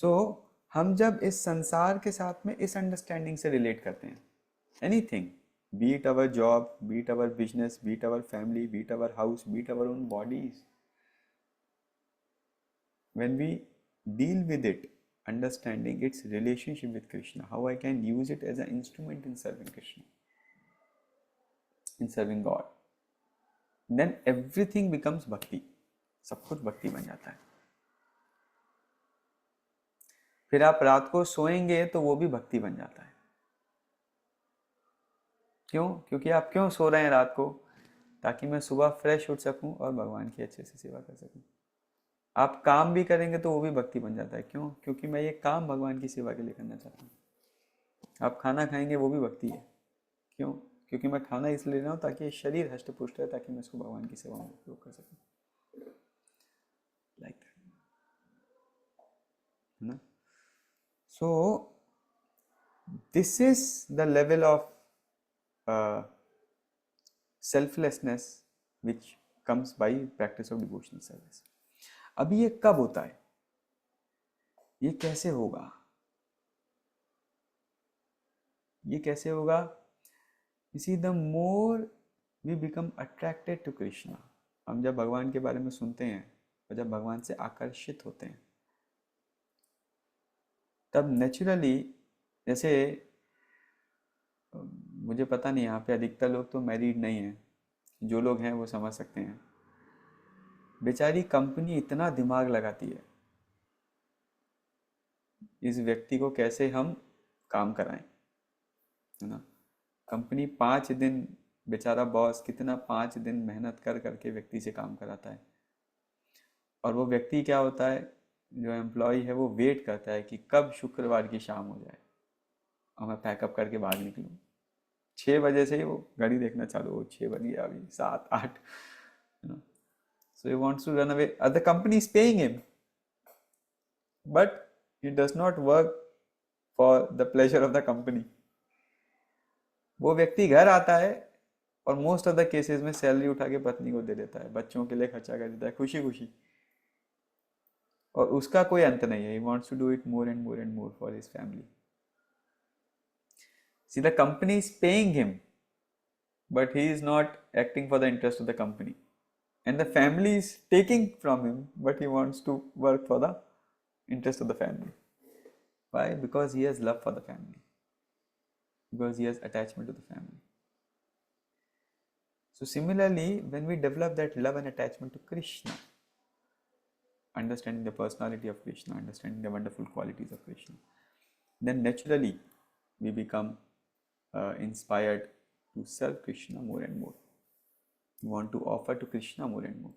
So हम जब इस संसार के साथ में इस अंडरस्टैंडिंग से रिलेट करते हैं, anything, be it our job, be it our business, be it our family, be it our house, be it our own bodies, when we deal with it, understanding its relationship with Krishna, how I can use it as an instrument in serving Krishna, in serving God, then everything becomes bhakti. सब कुछ भक्ति बन जाता है. फिर आप रात को सोएंगे तो वो भी भक्ति बन जाता है. क्यों? क्योंकि आप क्यों सो रहे हैं रात को? ताकि मैं सुबह फ्रेश उठ सकूं और भगवान की अच्छे से सेवा कर सकूं. आप काम भी करेंगे तो वो भी भक्ति बन जाता है. क्यों? क्योंकि मैं ये काम भगवान की सेवा के लिए करना चाहता हूँ. आप खाना खाएंगे वो भी भक्ति है. क्यों? क्योंकि मैं खाना इसलिए ले रहा हूँ ताकि ये शरीर हष्ट पुष्ट है, ताकि मैं इसको भगवान की सेवा में उपयोग कर सकूँ. लाइक दैट, है ना? So this is the level of selflessness which comes by practice of devotional service. अभी ये कब होता है? ये कैसे होगा? ये कैसे होगा? You see, the more we become attracted to Krishna, हम जब भगवान के बारे में सुनते हैं और जब भगवान से आकर्षित होते हैं, तब नेचुरली, जैसे मुझे पता नहीं, यहाँ पे अधिकतर लोग तो मैरिड नहीं हैं, जो लोग हैं वो समझ सकते हैं. बेचारी कंपनी इतना दिमाग लगाती है इस व्यक्ति को कैसे हम काम कराएं, है ना? कंपनी 5 दिन, बेचारा बॉस कितना 5 दिन मेहनत कर करके व्यक्ति से काम कराता है. और वो व्यक्ति क्या होता है, जो एम्प्लॉय है, वो वेट करता है कि कब शुक्रवार की शाम हो जाए और मैं पैकअप करके बाहर निकलूँ. 6 बजे से ही वो घड़ी देखना चालू हो, 6 बज गया, अभी 7 8, you know. So he wants to run away. The company is paying him, but he does not work for the pleasure of the company. वो व्यक्ति घर आता है और मोस्ट ऑफ द केसेस में सैलरी उठा के पत्नी को दे देता है, बच्चों के लिए खर्चा कर देता है खुशी खुशी, और उसका कोई अंत नहीं है. He wants to do it more and more and more for his family. See, the company is paying him, but he is not acting for the interest of the company. And the family is taking from him, but he wants to work for the interest of the family. Why? Because he has love for the family. Because he has attachment to the family. So similarly, when we develop that love and attachment to Krishna, understanding the personality of Krishna, understanding the wonderful qualities of Krishna, then naturally we become inspired to serve Krishna more and more. We want to offer to Krishna more and more.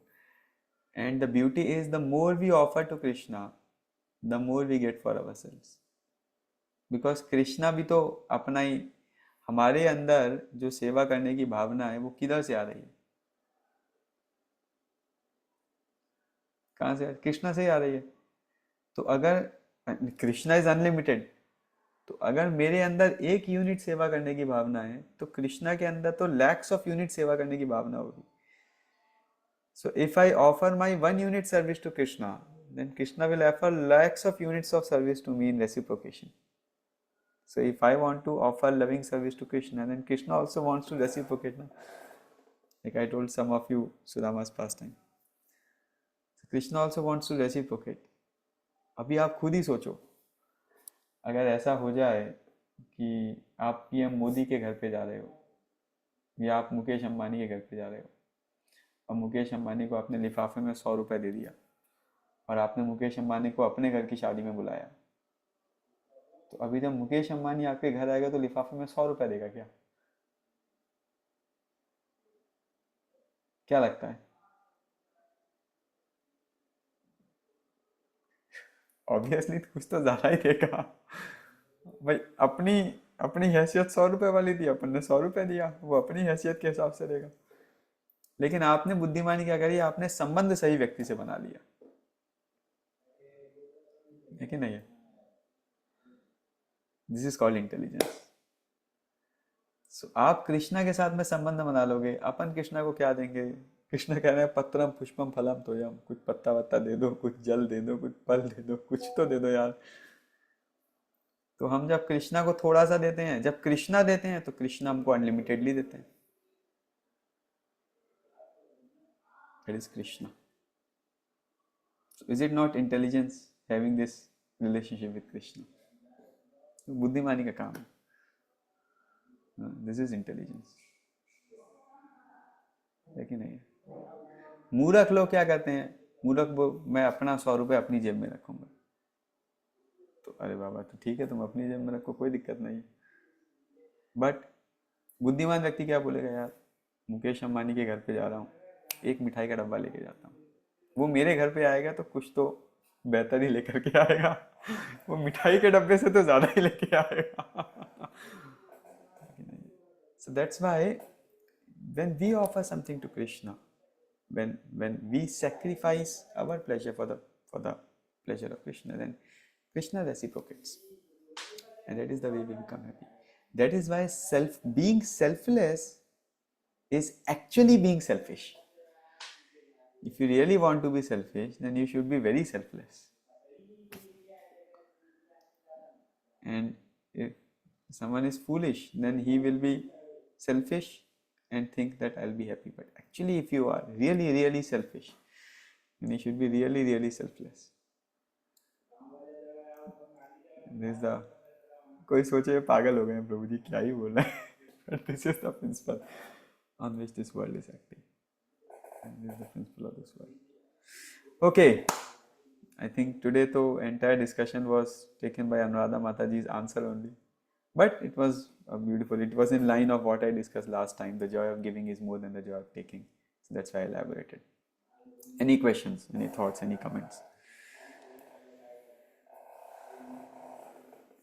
And the beauty is, the more we offer to Krishna, the more we get for ourselves. Because Krishna भी तो अपना ही, हमारे अंदर जो सेवा करने की भावना है वो किधर से आ रही है? कहाँ से? कृष्णा से ही आ रही है. तो अगर कृष्णा इज अनलिमिटेड, तो अगर मेरे अंदर 1 यूनिट सेवा करने की भावना है, तो कृष्णा के अंदर तो लैक्स ऑफ यूनिट सेवा करने की भावना होगी. So if I offer my 1 unit service to Krishna, then Krishna will offer lakhs of units of service to me in reciprocation. So if I want to offer loving service to Krishna, then Krishna also wants to reciprocate. No? Like I told some of you, Sudama's pastime. So Krishna also wants to reciprocate. अभी आप खुद ही सोचो, अगर ऐसा हो जाए कि आप पीएम मोदी के घर पे जा रहे हो या आप मुकेश अंबानी के घर पे जा रहे हो और मुकेश अंबानी को आपने लिफाफे में 100 रुपये दे दिया और आपने मुकेश अंबानी को अपने घर की शादी में बुलाया, तो अभी जब मुकेश अंबानी आपके घर आएगा तो लिफाफे में 100 रुपये देगा क्या? क्या लगता है? ऑब्वियसली कुछ तो ज़्यादा ही देगा भाई. अपनी हैसियत 100 रुपये वाली थी, अपन ने 100 रुपये दिया, वो अपनी हैसियत के हिसाब से देगा. लेकिन आपने बुद्धिमानी क्या करी? आपने संबंध सही व्यक्ति से बना लिया, है कि नहीं है? This is called intelligence. So आप कृष्णा के साथ में संबंध बना लोगे. अपन कृष्णा को क्या देंगे? कृष्ण कह रहे हैं पत्रम पुष्पम फलम तोयम, कुछ पत्ता वत्ता दे दो, कुछ जल दे दो, कुछ फल दे दो, कुछ तो दे दो यार। तो हम जब कृष्णा को थोड़ा सा देते हैं, जब कृष्णा देते हैं तो कृष्णा हमको अनलिमिटेडली देते हैं। That is Krishna. Is it not intelligence having this relationship with Krishna? बुद्धिमानी का काम है। दिस इज इंटेलिजेंस, है कि नहीं? मूर्ख लोग क्या करते हैं? मूर्ख मैं अपना 100 रुपये अपनी जेब में रखूंगा। तो अरे बाबा, तो ठीक है, तुम अपनी जेब में रखो, कोई दिक्कत नहीं है। बट बुद्धिमान व्यक्ति क्या बोलेगा, यार मुकेश अंबानी के घर पे जा रहा हूँ, एक मिठाई का डब्बा लेके जाता हूँ। वो मेरे घर पे आएगा तो कुछ तो बेहतर ही लेकर के आएगा, वो मिठाई के डब्बे से तो ज़्यादा ही लेके आएगा। So that's why when we offer something to Krishna, when we sacrifice our pleasure for the pleasure of Krishna, then Krishna reciprocates, and that is the way we become happy. That is why being selfless is actually being selfish. If you really want to be selfish, then you should be very selfless. And if someone is foolish, then he will be selfish and think that I'll be happy. But actually, if you are really, really selfish, then you should be really, really selfless. This is the कोई सोचे पागल हो गए हैं प्रभु जी, क्या ही बोल रहे हैं। But this is the principle on which this world is acting, and this is the principle of this world. Okay, I think today the entire discussion was taken by Anuradha Mataji's answer only, but it was beautiful. It was in line of what I discussed last time. The joy of giving is more than the joy of taking. So that's why I elaborated. Any questions, any thoughts, any comments?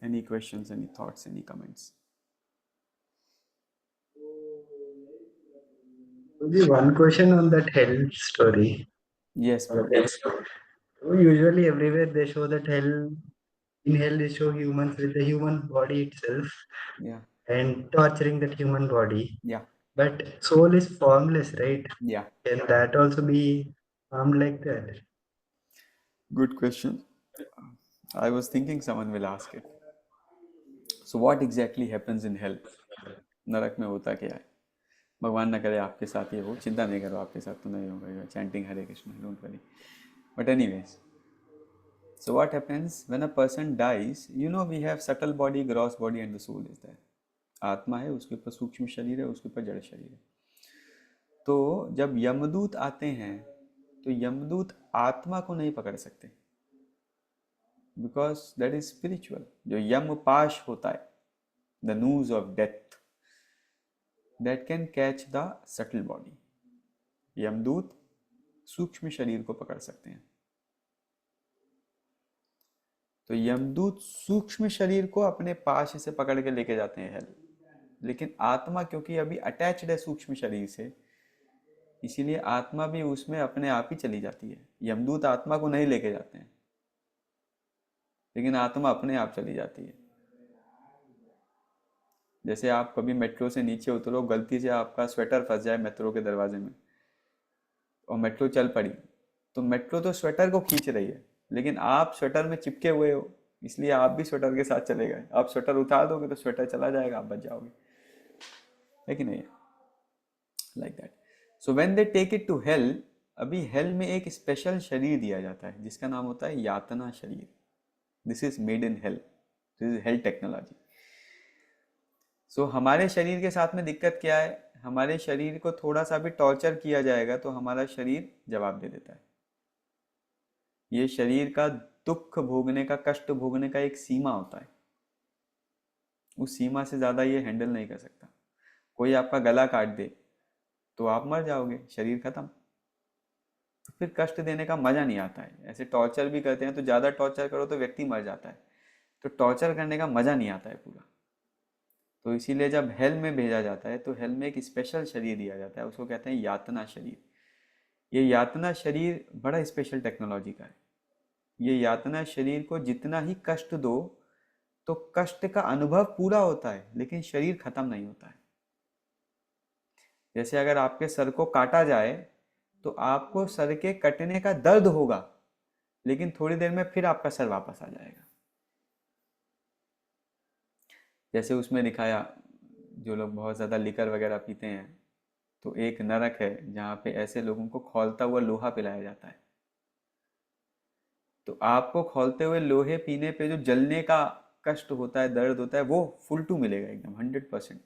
Any questions, any thoughts, any comments? Only one question on that hell story. Yes, bro. Usually everywhere they show that in hell they show humans with the human body itself Yeah, and torturing that human body. yeah, But soul is formless, right? yeah. Can that also be harmed like that? Good question. I was thinking someone will ask it. So what exactly happens in hell? नरक में होता क्या है? भगवान न करे आपके साथ ये हो, चिंता नहीं करो, आपके साथ तो नहीं होगा। Chanting Hare Krishna, don't worry. But anyways, so what happens when a person dies? You know, we have subtle body, gross body, and the soul is there. आत्मा है, उसके ऊपर सूक्ष्म शरीर है, उसके ऊपर जड़ शरीर है। तो जब यमदूत आते हैं तो यमदूत आत्मा को नहीं पकड़ सकते, बिकॉज दैट इज स्पिरिचुअल। जो यम पाश होता है, the noose of death, that can catch the subtle body. यमदूत सूक्ष्म शरीर को पकड़ सकते हैं। तो यमदूत सूक्ष्म शरीर को अपने पाश से पकड़ के लेके जाते हैं हेल। लेकिन आत्मा क्योंकि अभी अटैच्ड है सूक्ष्म शरीर से, इसीलिए आत्मा भी उसमें अपने आप ही चली जाती है। यमदूत आत्मा को नहीं लेके जाते हैं, लेकिन आत्मा अपने आप चली जाती है। जैसे आप कभी मेट्रो से नीचे उतरो, गलती से आपका स्वेटर फंस जाए मेट्रो के दरवाजे में और मेट्रो चल पड़ी, तो मेट्रो तो स्वेटर को खींच रही है, लेकिन आप स्वेटर में चिपके हुए हो, इसलिए आप भी स्वेटर के साथ चले गए। आप स्वेटर उतार दोगे तो स्वेटर चला जाएगा, आप बच जाओगे, है कि नहीं? Like that. So when they take it to hell, अभी हेल में एक स्पेशल शरीर दिया जाता है जिसका नाम होता है यातना शरीर। This is made in hell, this is hell technology. So हमारे शरीर के साथ में दिक्कत क्या है? हमारे शरीर को थोड़ा सा भी टॉर्चर किया जाएगा तो हमारा शरीर जवाब दे देता है। ये शरीर का दुख भोगने का, कष्ट भोगने का एक सीमा होता है, उस सीमा से ज़्यादा ये हैंडल नहीं कर सकता। कोई आपका गला काट दे तो आप मर जाओगे, शरीर खत्म। तो फिर कष्ट देने का मज़ा नहीं आता है। ऐसे टॉर्चर भी करते हैं तो ज़्यादा टॉर्चर करो तो व्यक्ति मर जाता है, तो टॉर्चर करने का मज़ा नहीं आता है पूरा। तो इसीलिए जब हेल में भेजा जाता है तो हेल में एक स्पेशल शरीर दिया जाता है, उसको कहते हैं यातना शरीर। ये यातना शरीर बड़ा स्पेशल टेक्नोलॉजी का है। ये यातना शरीर को जितना ही कष्ट दो तो कष्ट का अनुभव पूरा होता है, लेकिन शरीर खत्म नहीं होता है। जैसे अगर आपके सर को काटा जाए तो आपको सर के कटने का दर्द होगा, लेकिन थोड़ी देर में फिर आपका सर वापस आ जाएगा। जैसे उसमें दिखाया, जो लोग बहुत ज़्यादा लिकर वगैरह पीते हैं, तो एक नरक है जहाँ पे ऐसे लोगों को खौलता हुआ लोहा पिलाया जाता है। तो आपको खौलते हुए लोहे पीने पे जो जलने का कष्ट होता है, दर्द होता है, वो फुल टू मिलेगा एकदम 100%,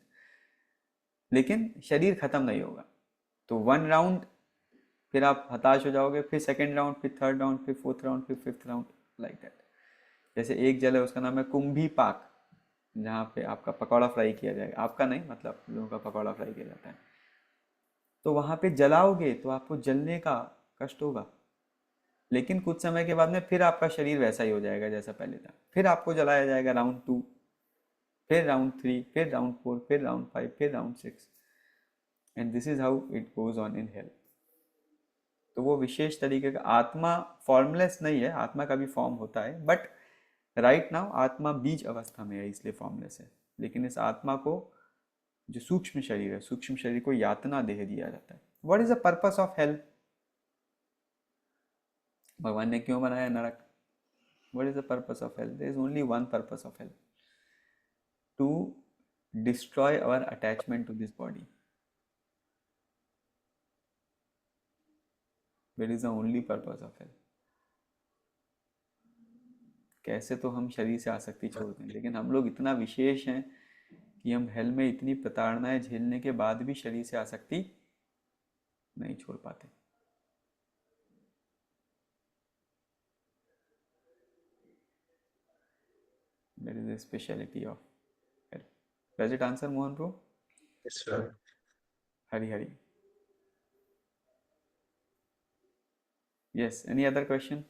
लेकिन शरीर खत्म नहीं होगा। तो 1 राउंड फिर आप हताश हो जाओगे, फिर सेकेंड राउंड, फिर थर्ड राउंड, फिर फोर्थ राउंड, फिर फिफ्थ राउंड, लाइक दैट। जैसे एक जल है, उसका नाम है कुंभी पाक, जहाँ पे आपका पकौड़ा फ्राई किया जाएगा, आपका नहीं, मतलब लोगों का पकौड़ा फ्राई किया जाता है। तो वहाँ पे जलाओगे तो आपको जलने का कष्ट होगा, लेकिन कुछ समय के बाद में फिर आपका शरीर वैसा ही हो जाएगा जैसा पहले था। फिर आपको जलाया जाएगा राउंड 2, फिर राउंड 3, फिर राउंड 4, फिर राउंड 5, फिर round 6, and this is how it goes on in hell. तो वो विशेष तरीके का आत्मा फॉर्मलेस नहीं है, आत्मा का भी फॉर्म होता है, बट राइट नाउ आत्मा बीज अवस्था में है, इसलिए फॉर्मलेस है। लेकिन इस आत्मा को, जो सूक्ष्म शरीर है, सूक्ष्म शरीर को यातना देह दिया जाता है। What is the purpose of hell? भगवान ने क्यों बनाया नरक? What is the purpose of hell? There is only one purpose of hell, to destroy our attachment to this body. That is the only purpose of hell. कैसे तो हम शरीर से आसक्ति छोड़ दें, लेकिन हम लोग इतना विशेष हैं कि हम हेल में इतनी प्रताड़नाएं झेलने के बाद भी शरीर से आसक्ति नहीं छोड़ पाते। That is the speciality of hell. Does it answer, Mohan bro? Yes, sir. Hari Hari. Yes, any other question?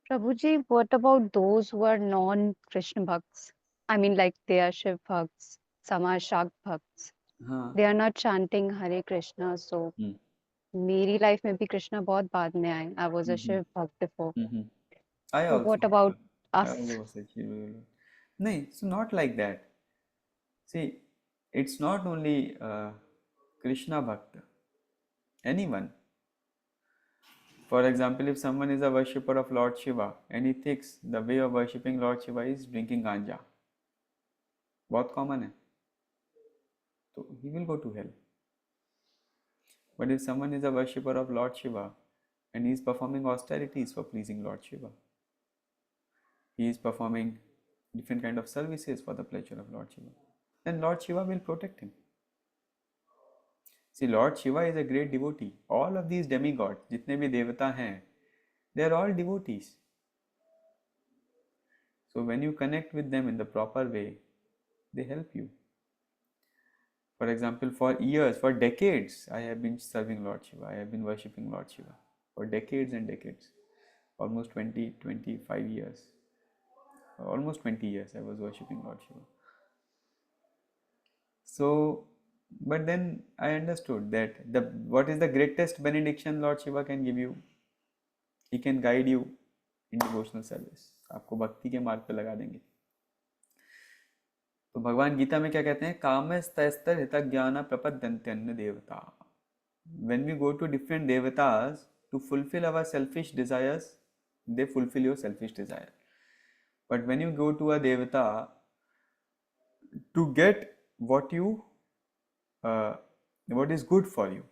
Prabhuji, what about those who are non-Krishna bhakts? I mean, like they are Shiv bhakts, some are Shakt bhakts. हाँ. They are not chanting Hare Krishna. So, Hmm. मेरी life में भी कृष्णा बहुत बाद में आए. I was a Mm-hmm. Shiv bhakt before. Mm-hmm. I So, also. what about I us? also was a Shiva. No, it's not like that. See, it's not only Krishna Bhakta. Anyone. For example, if someone is a worshipper of Lord Shiva and he thinks the way of worshipping Lord Shiva is drinking ganja, बहुत common है, तो he will go to hell. But if someone is a worshipper of Lord Shiva and he is performing austerities for pleasing Lord Shiva, he is performing different kind of services for the pleasure of Lord Shiva, then Lord Shiva will protect him. See, Lord Shiva is a great devotee. All of these demigods, जितने भी देवता हैं, they are all devotees. So when you connect with them in the proper way, they help you. For example, for years, for decades, I have been serving Lord Shiva. I have been worshipping Lord Shiva for decades and decades. Almost 20, 25 years. Almost 20 years I was worshipping Lord Shiva. So, but then I understood that what is the greatest benediction Lord Shiva can give you? He can guide you in devotional service. आपको भक्ति के मार्ग पे लगा देंगे। तो भगवान गीता में क्या कहते हैं? कामस्तैस्तर हितज्ञान प्रपद्यन्त्यन्य देवता. When we go to different devatas to fulfill our selfish desires, they fulfill your selfish desire. But when you go to a devata to get what is good for you,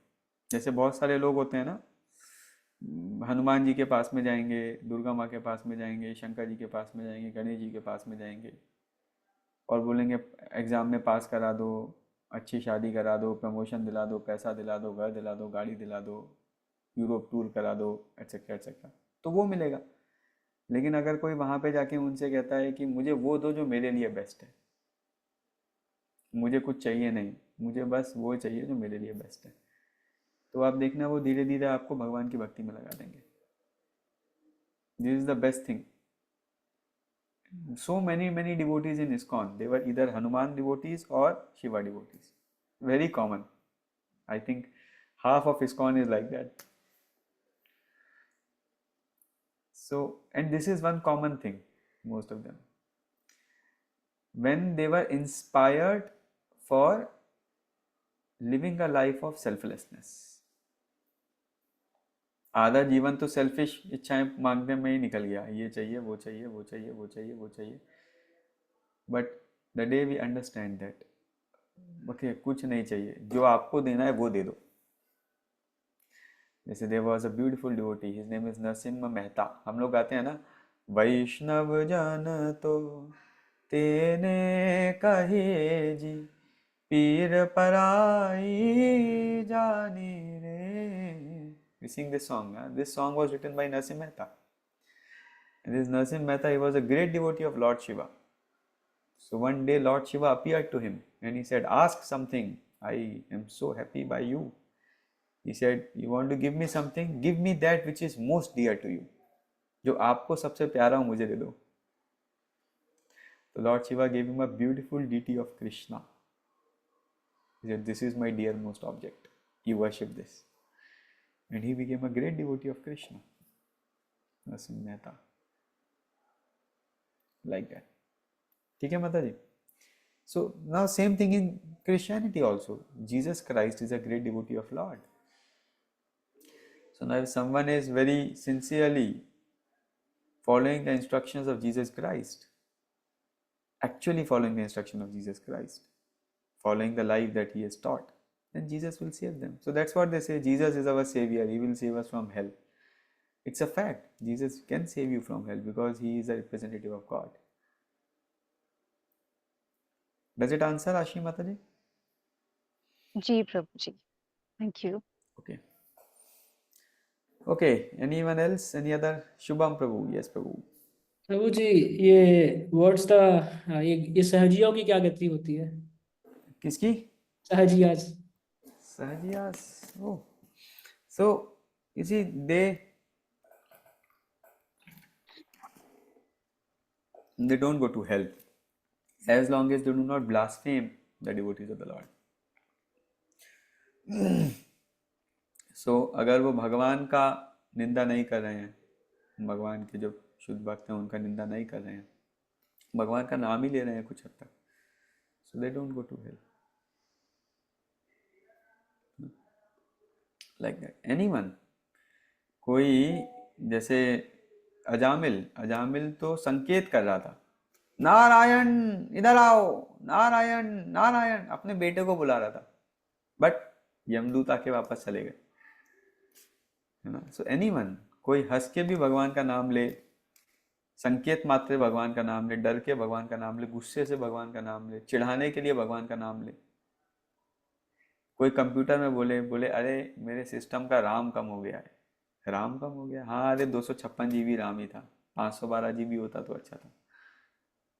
जैसे बहुत सारे लोग होते हैं ना, हनुमान जी के पास में जाएंगे, दुर्गा माँ के पास में जाएंगे, शंकर जी के पास में जाएंगे, गणेश जी के पास में जाएंगे और बोलेंगे एग्ज़ाम में पास करा दो, अच्छी शादी करा दो, प्रमोशन दिला दो, पैसा दिला दो, घर दिला दो, गाड़ी दिला दो, यूरोप टूर करा दो, एट्सेट्रा एट्सेट्रा, तो वो मिलेगा। लेकिन अगर कोई वहाँ पे जाके उनसे कहता है कि मुझे वो दो जो मेरे लिए बेस्ट है, मुझे कुछ चाहिए नहीं, मुझे बस वो चाहिए जो मेरे लिए बेस्ट है, तो आप देखना वो धीरे धीरे आपको भगवान की भक्ति में लगा देंगे। This is the best thing. So many devotees in ISKCON, they were either Hanuman devotees or Shiva devotees. Very common. I think half of ISKCON is like that. So, and this is one common thing, most of them. When they were inspired for living a life of selflessness, आधा जीवन तो selfish इच्छाएं मांगने में ही निकल गया, ये चाहिए, वो चाहिए, वो चाहिए, वो चाहिए, वो चाहिए। But the day we understand that okay कुछ नहीं चाहिए, जो आपको देना है वो दे दो। जैसे there was a beautiful devotee, his name is Narasimha Mehta. हम लोग गाते हैं ना, वैष्णव जन तो तेने कहे जी, पीर पराई जानी रे। We sing this song. This song was written by Narasimha Mehta. And this Narasimha Mehta, he was a great devotee of Lord Shiva. So one day Lord Shiva appeared to him and he said, ask something. I am so happy by you. He said, you want to give me something? Give me that which is most dear to you. जो आपको सबसे प्यारा हो मुझे दे दो। So Lord Shiva gave him a beautiful deity of Krishna. He said, this is my dearmost object. You worship this. And he became a great devotee of Krishna. Narasimha Mehta. Like that. ठीक है माता जी? So now same thing in Christianity also. Jesus Christ is a great devotee of Lord. So now if someone is very sincerely following the instructions of Jesus Christ, actually following the instruction of Jesus Christ, following the life that he has taught, then Jesus will save them. So that's what they say, Jesus is our savior, he will save us from hell. It's a fact. Jesus can save you from hell because he is a representative of God. Does it answer, Ashi Mataji? Ji Prabhuji. Thank you. Okay. Okay. Anyone else? Any other? Shubham Prabhu. Yes, Prabhu. प्रभु जी, ये words का ये सहजियों की क्या गति होती है? किसकी? सहजियाज। Sahajiyas. Oh. So, you see, they don't go to hell as long as they do not blaspheme the devotees of the Lord. So, अगर वो भगवान का निंदा नहीं कर रहे हैं, भगवान के जो शुद्ध भक्त हैं उनका निंदा नहीं कर रहे हैं, भगवान का नाम ही ले रहे हैं कुछ हद तक, so they don't go to hell. Like that. Anyone. कोई जैसे अजामिल तो संकेत कर रहा था, नारायण इधर आओ, नारायण नारायण, अपने बेटे को बुला रहा था, बट यमदूत आके वापस चले गए, है ना? सो एनीवन, कोई हंस के भी भगवान का नाम ले, संकेत मात्र भगवान का नाम ले, डर के भगवान का नाम ले, गुस्से से भगवान का नाम ले, चिढ़ाने के लिए भगवान का नाम ले। कोई कंप्यूटर में बोले अरे मेरे सिस्टम का राम कम हो गया है, राम कम हो गया, हाँ अरे 256 GB राम ही था, 512 GB होता तो अच्छा था।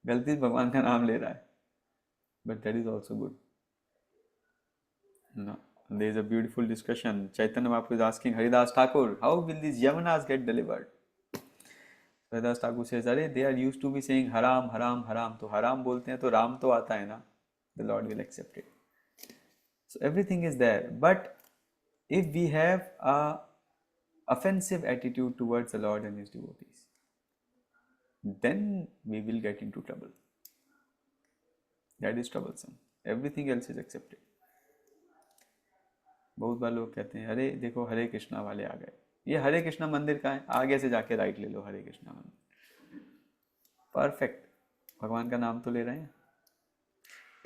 गलती से भगवान का नाम ले रहा है, but that is also good. There is a beautiful discussion. Chaitanya Mahaprabhu is asking Haridas Thakur, how will these Yamanas get delivered? Haridas Thakur says, अरे they are used to be saying haram haram haram, तो हराम बोलते हैं तो राम तो आता है ना, the Lord will accept it. So everything is there, but if we have a offensive attitude towards the Lord and his devotees, then we will get into trouble. That is troublesome. Everything else is accepted. बहुत बार लोग कहते हैं अरे देखो हरे कृष्णा वाले आ गए, ये हरे कृष्णा मंदिर का है, आगे से जाके राइट ले लो, हरे कृष्णा मंदिर, परफेक्ट, भगवान का नाम तो ले रहे हैं।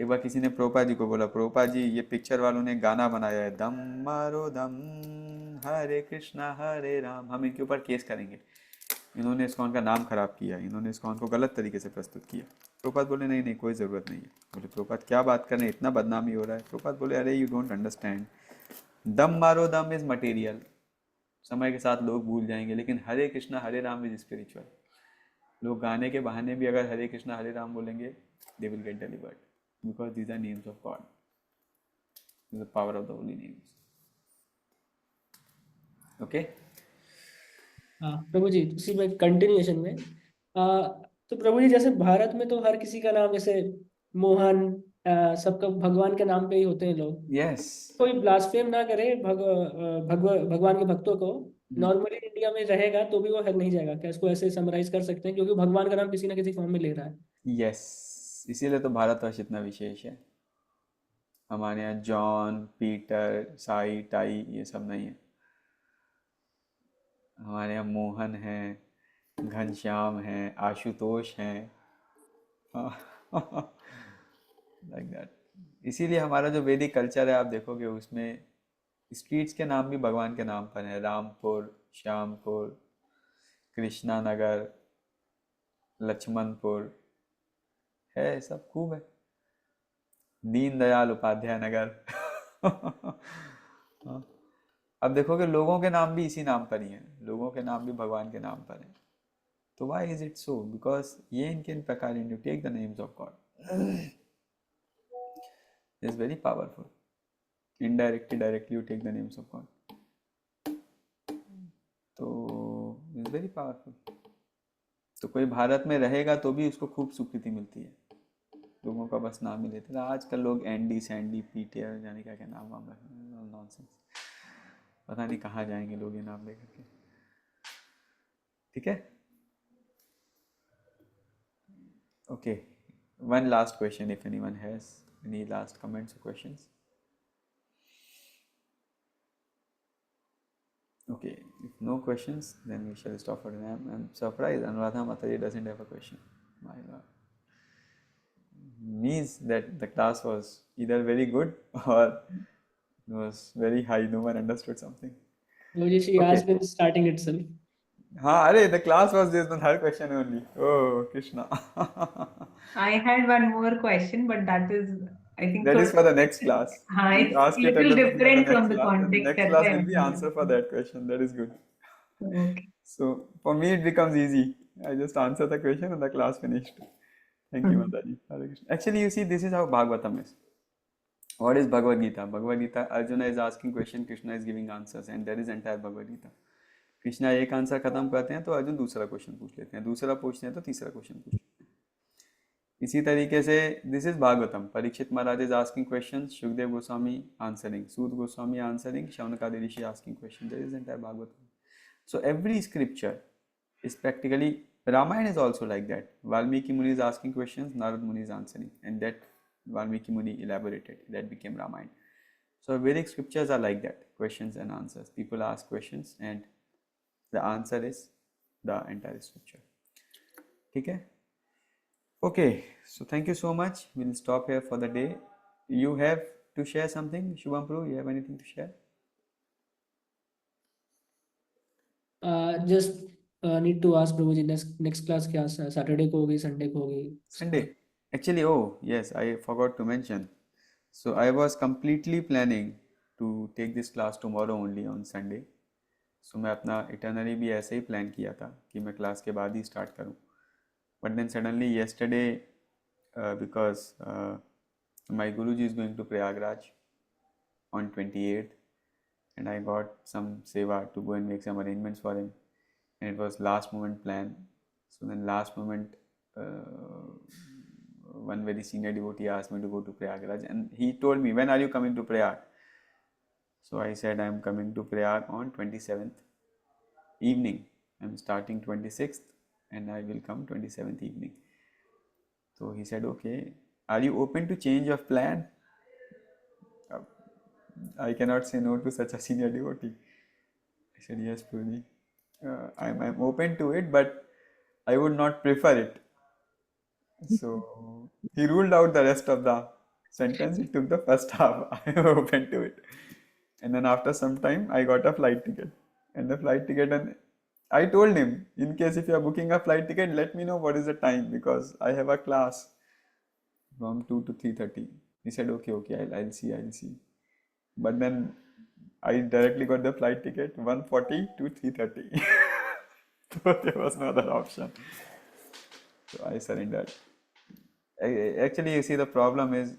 एक बार किसी ने प्रभुपाद जी को बोला, प्रभुपाद जी ये पिक्चर वालों ने गाना बनाया है, दम मारो दम हरे कृष्णा हरे राम, हम इनके ऊपर केस करेंगे, इन्होंने इस्कॉन का नाम खराब किया, इन्होंने इस्कॉन को गलत तरीके से प्रस्तुत किया। प्रभुपाद बोले नहीं नहीं कोई ज़रूरत नहीं है। बोले प्रभुपाद क्या बात कर रहे हैं, इतना बदनामी हो रहा है। प्रभुपाद बोले अरे यू डोंट अंडरस्टैंड, दम मारो दम इज़ मटेरियल, समय के साथ लोग भूल जाएंगे, लेकिन हरे कृष्णा हरे राम इज स्पिरिचुअल। लोग गाने के बहाने भी अगर हरे कृष्णा हरे राम बोलेंगे, they will get delivered, because these are names of God, the power of the holy names. Okay, हाँ प्रभु जी, उसी में कंटिन्यूएशन में तो प्रभु जी जैसे भारत में तो हर किसी का नाम जैसे मोहन, सबका भगवान के नाम पे ही होते हैं लोग। यस, कोई ब्लास्फेम ना करे भगवान के भक्तों को, नॉर्मली इंडिया में रहेगा तो भी वो हर नहीं जाएगा क्या? इसको ऐसे समराइज कर सकते हैं, क्योंकि भगवान का नाम किसी ना किसी फॉर्म में ले रहा है। यस, इसीलिए तो भारतवर्ष इतना विशेष है। हमारे यहाँ जॉन, पीटर, साई, टाई ये सब नहीं है। हमारे यहाँ मोहन है, घनश्याम है, आशुतोष हैं, लाइक दैट. इसीलिए हमारा जो वैदिक कल्चर है आप देखोगे उसमें स्ट्रीट्स के नाम भी भगवान के नाम पर हैं. रामपुर, श्यामपुर, कृष्णा नगर, लक्ष्मणपुर है, सब खूब है. दीनदयाल उपाध्याय नगर. हाँ. अब देखोगे लोगों के नाम भी इसी नाम पर ही हैं, लोगों के नाम भी भगवान के नाम पर हैं. तो why is it so? Because ये इनके प्रकार you take the names of God is very powerful. Indirectly, directly you take the names of God. तो is very powerful. तो कोई भारत में रहेगा तो भी उसको खूब स्वीकृति मिलती है. लोगों का बस नाम ही लेते थे. आजकल लोग एंडी, सैंडी, पीटर, जाने क्या क्या नाम वाम रखते हैं. नॉनसेंस. पता नहीं कहाँ जाएंगे लोग ये नाम लेकर के. ठीक है. Okay, one last question if anyone has any last comments or questions. Okay, if no questions, then we shall stop for now. I'm surprised Anuradha Mataji doesn't have a question. My lord. Means that the class was either very good or it was very high, no one understood something. Prabhuji, she Okay. asked in starting itself. हाँ, अरे the class was based on her question only. Oh, Krishna. I had one more question, but that is, I think, That is for the next class. हाँ, You it's ask it little at the beginning of different from the class. The context next that class I will be have. answer for that question. That is good. Okay. So for me it becomes easy. I just answer the question and the class finished. Thank you, Mataji. Hare Krishna. Actually, you see, this is how Bhagavatam is. What is Bhagavad Gita? Bhagavad Gita, Arjuna is asking question, Krishna is giving answers, and that is entire Bhagavad Gita. Krishna एक answer खत्म करते हैं तो अर्जुन दूसरा question पूछ लेते हैं, दूसरा पूछते हैं तो तीसरा क्वेश्चन पूछ लेते हैं. इसी तरीके से this is Bhagavatam. Parikshit Maharaj is asking question, Sukhdev Goswami answering, Suta Goswami answering, Shaunakadi Rishi asking question. That is entire Bhagavatam. So every scripture is practically, Ramayana is also like that. Valmiki Muni is asking questions, Narad Muni is answering, and that Valmiki Muni elaborated. That became Ramayana. So Vedic scriptures are like that, questions and answers. People ask questions and the answer is the entire scripture. Okay? Okay, so thank you so much. We'll stop here for the day. You have to share something, Shubham Prabhu? You have anything to share? Just need to ask Prabhuji, next class क्या Saturday को होगी, Sunday को होगी? Sunday. Actually, oh yes, I forgot to mention. So I was completely planning to take this class tomorrow only on Sunday. So मैं अपना eternally भी ऐसे ही plan किया था कि मैं class के बाद ही start करूँ. But then suddenly yesterday, because my Guruji is going to Prayagraj on 28th, and I got some seva to go and make some arrangements for him, and it was last moment plan. So then last moment, one very senior devotee asked me to go to Prayagraj, and he told me, when are you coming to Prayag? So I said, I am coming to Prayag on 27th evening. I am starting 26th and I will come 27th evening. So he said, okay, are you open to change of plan? I cannot say no to such a senior devotee. I said, yes, Prabhuji, I'm open to it, but I would not prefer it. So he ruled out the rest of the sentence. He took the first half. I am open to it. And then after some time, I got a flight ticket. And the flight ticket, and I told him, in case if you are booking a flight ticket, let me know what is the time, because I have a class from 2 to 3:30. He said, okay, I'll see. But then I directly got the flight ticket 1:40 to 3:30. So there was no other option. So I surrendered. Actually, you see, the problem is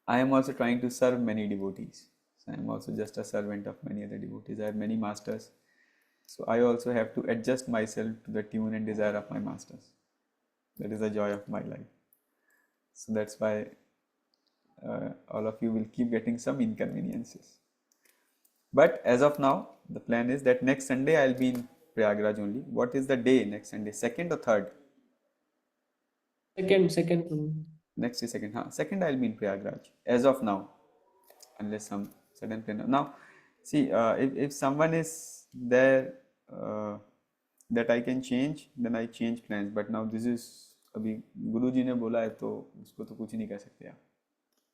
I am also trying to serve many devotees. So I am also just a servant of many other devotees. I have many masters. So I also have to adjust myself to the tune and desire of my masters. That is the joy of my life. So that's why all of you will keep getting some inconveniences. But as of now, the plan is that next Sunday I'll be in Prayagraj only. What is the day next Sunday? 2nd or 3rd? Second. Prabhuji. Next is 2nd. Second I'll be in Prayagraj as of now, unless some sudden plan. Now, See, if someone is there that I can change, then I change plans. But now this is अभी गुरु जी ने बोला है तो उसको तो कुछ नहीं कर सकते आप.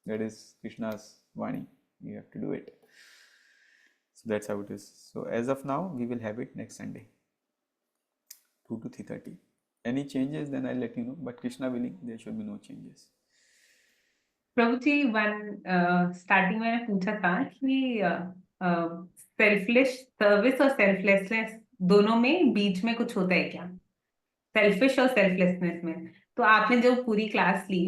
That is Krishna's Vani. You have to do it. So that's how it is. So as of now, we will have it next Sunday, 2 to 3:30. Any changes, then I'll let you know. But Krishna willing, there should be no changes. Prabhu ji starting में मैंने पूछा था कि selfless service और selflessness दोनों में बीच में कुछ होता है क्या, सेल्फिश और सेल्फलेसनेस में. तो आपने जो पूरी क्लास ली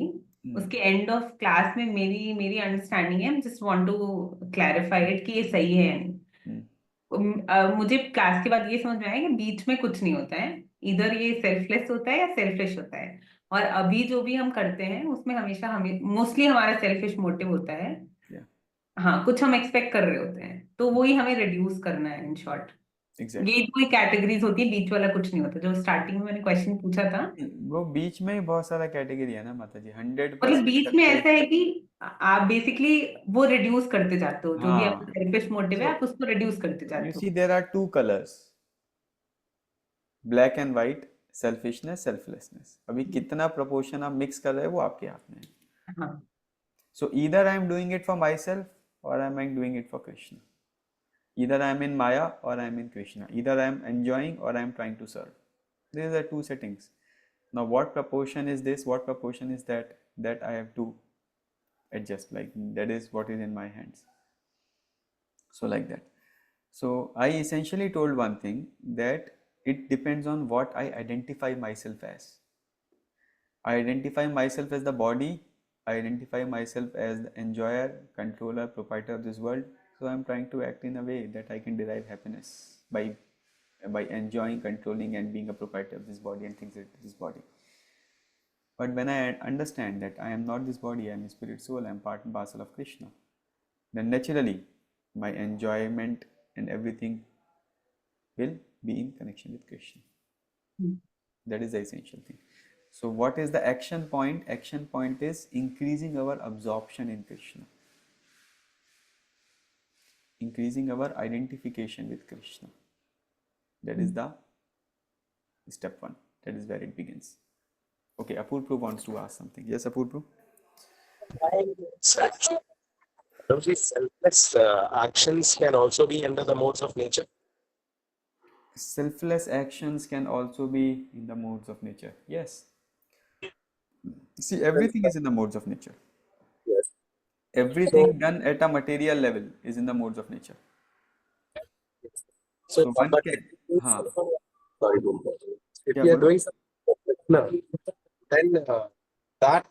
उसके एंड ऑफ क्लास में मेरी अंडरस्टैंडिंग है, just want to clarify it कि ये सही है या नहीं. मुझे क्लास के बाद ये समझ में आया कि बीच में कुछ नहीं होता है, इधर ये सेल्फलेस होता है या सेल्फिश होता है. और अभी जो भी हम करते हैं उसमें हमेशा हमें मोस्टली हमारा सेल्फिश मोटिव होता है. हाँ, कुछ हम एक्सपेक्ट कर रहे होते हैं, तो वही हमें रिड्यूस करना है इन शॉर्ट. Exactly. ये कोई कैटेगरीज होती है, बीच वाला कुछ नहीं होता. जो स्टार्टिंग में मैंने क्वेश्चन पूछा था, वो बीच में ही बहुत सारा कैटेगरी है ना माता जी. 100% मतलब बीच में ऐसा है कि आप बेसिकली वो रिड्यूस करते जाते हो, जो भी आपका सेल्फिश मोटिव है आप उसको रिड्यूस करते जाते You हो. see, there are two colors, black and white, selfishness, selflessness. अभी कितना proportion आप mix कर रहे हो वो आपके हाथ में है. हाँ. So either I am doing it for myself or I am doing it for Krishna. Either I am in Maya or I am in Krishna. Either I am enjoying or I am trying to serve. These are two settings. Now what proportion is this, what proportion is that, that I have to adjust. Like that is what is in my hands. So like that. So I essentially told one thing, that it depends on what I identify myself as. I identify myself as the body, I identify myself as the enjoyer, controller, proprietor of this world. So I am trying to act in a way that I can derive happiness by enjoying, controlling and being a proprietor of this body and things like this body. But when I understand that I am not this body, I am a spirit soul, I am part and parcel of Krishna, then naturally my enjoyment and everything will be in connection with Krishna. That is the essential thing. So what is the action point? Action point is increasing our absorption in Krishna, increasing our identification with Krishna. That is the step one. That is where it begins. Okay, Apurva wants to ask something. Yes, Apurva? Those selfless actions can also be under the modes of nature. Selfless actions can also be in the modes of nature. Yes. See, everything is in the modes of nature. Yes. Everything done at a material level is in the modes of nature. So one but can, sorry, if we are doing something, then that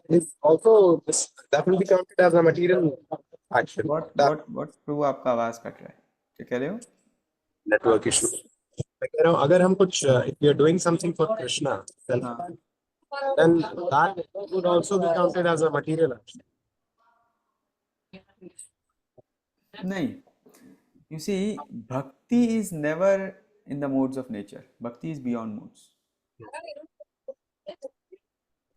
is also that will be counted as a material action. what prove आपका आवाज cut रहा है, क्या कह रहे हो? Network issue. मैं कह रहा हूँ अगर हम कुछ if we are doing something for Krishna, then that would also be counted as a material action. नहीं. You see, bhakti is never in the modes of nature. Bhakti is beyond modes.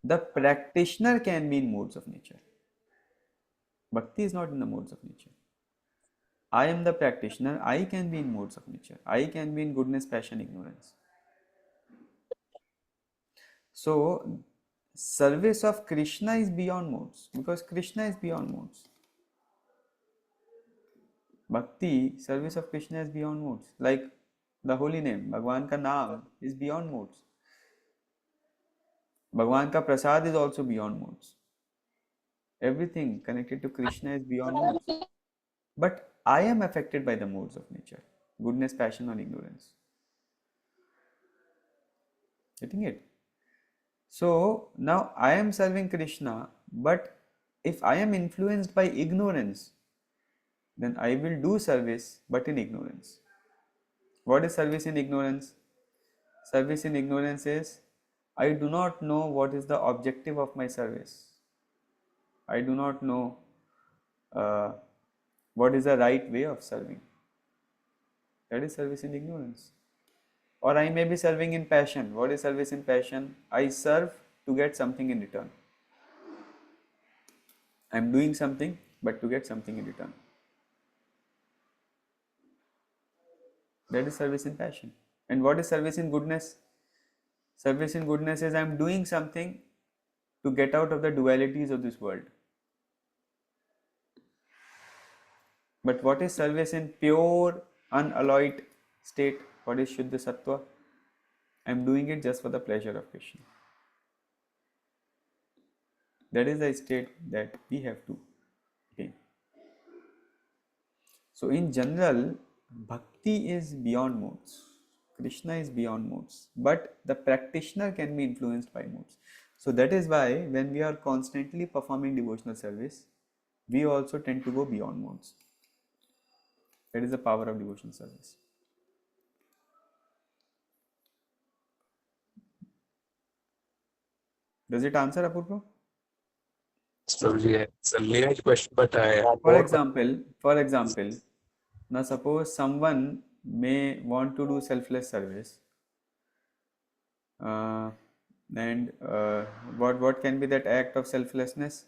The practitioner can be in modes of nature. Bhakti is not in the modes of nature. I am the practitioner, I can be in modes of nature. I can be in goodness, passion, ignorance. So, service of Krishna is beyond modes, because Krishna is beyond modes. Bhakti, service of Krishna is beyond modes. Like the holy name, Bhagwan ka naam is beyond modes. Bhagwan ka prasad is also beyond modes. Everything connected to Krishna is beyond modes. But I am affected by the modes of nature, goodness, passion or ignorance. Getting it? So now I am serving Krishna, but if I am influenced by ignorance, then I will do service but in ignorance. What is service in ignorance? Service in ignorance is I do not know what is the objective of my service. I do not know what is the right way of serving. That is service in ignorance. Or I may be serving in passion. What is service in passion? I serve to get something in return. I am doing something but to get something in return. That is service in passion. And what is service in goodness? Service in goodness is I am doing something to get out of the dualities of this world. But what is service in pure, unalloyed state? What is Shuddha Sattva? I am doing it just for the pleasure of Krishna. That is the state that we have to attain. So in general, bhakti is beyond modes. Krishna is beyond modes, but the practitioner can be influenced by modes. So that is why when we are constantly performing devotional service, we also tend to go beyond modes. That is the power of devotional service. Does it answer, Apurva? Prabhuji, it's a lineage question, but I have For more. example, now suppose someone may want to do selfless service, and what can be that act of selflessness?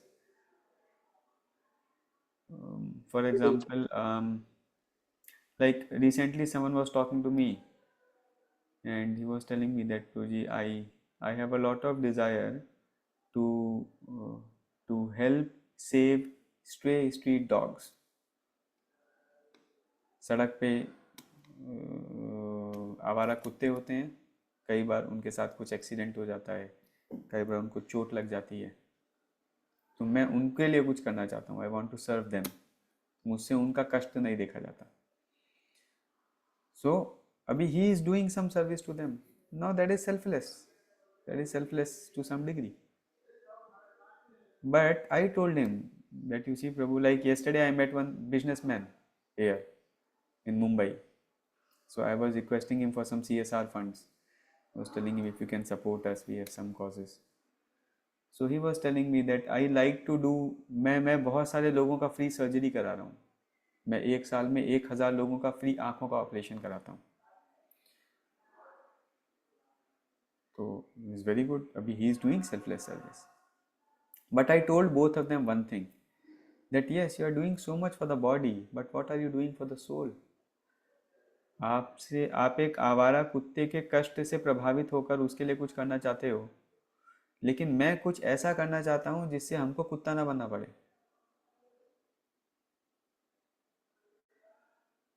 For example, like recently someone was talking to me, and he was telling me that Prabhuji, I have a lot of desire to help save stray street dogs. सड़क पे आवारा कुत्ते होते हैं, कई बार उनके साथ कुछ एक्सीडेंट हो जाता है, कई बार उनको चोट लग जाती है, तो मैं उनके लिए कुछ करना चाहता हूँ. I want to serve them. मुझसे उनका कष्ट नहीं देखा जाता. सो अभी he is doing some service to them. Now that is selfless to some degree. But I told him that, you see, Prabhu, like yesterday I met one businessman here in Mumbai. So I was requesting him for some CSR funds. I was telling him, if you can support us, we have some causes. So he was telling me that I like to do, मैं बहुत सारे लोगों का free surgery करा रहा हूँ. मैं एक साल में 1000 लोगों का फ्री आँखों का ऑपरेशन कराता हूँ. तो इज़ वेरी गुड. अभी he is doing selfless service. But I told both of them one thing, that yes, you are doing so much for the body, but what are you doing for the soul? आप एक आवारा कुत्ते के कष्ट से प्रभावित होकर उसके लिए कुछ करना चाहते हो, लेकिन मैं कुछ ऐसा करना चाहता हूँ जिससे हमको कुत्ता ना बनना पड़े.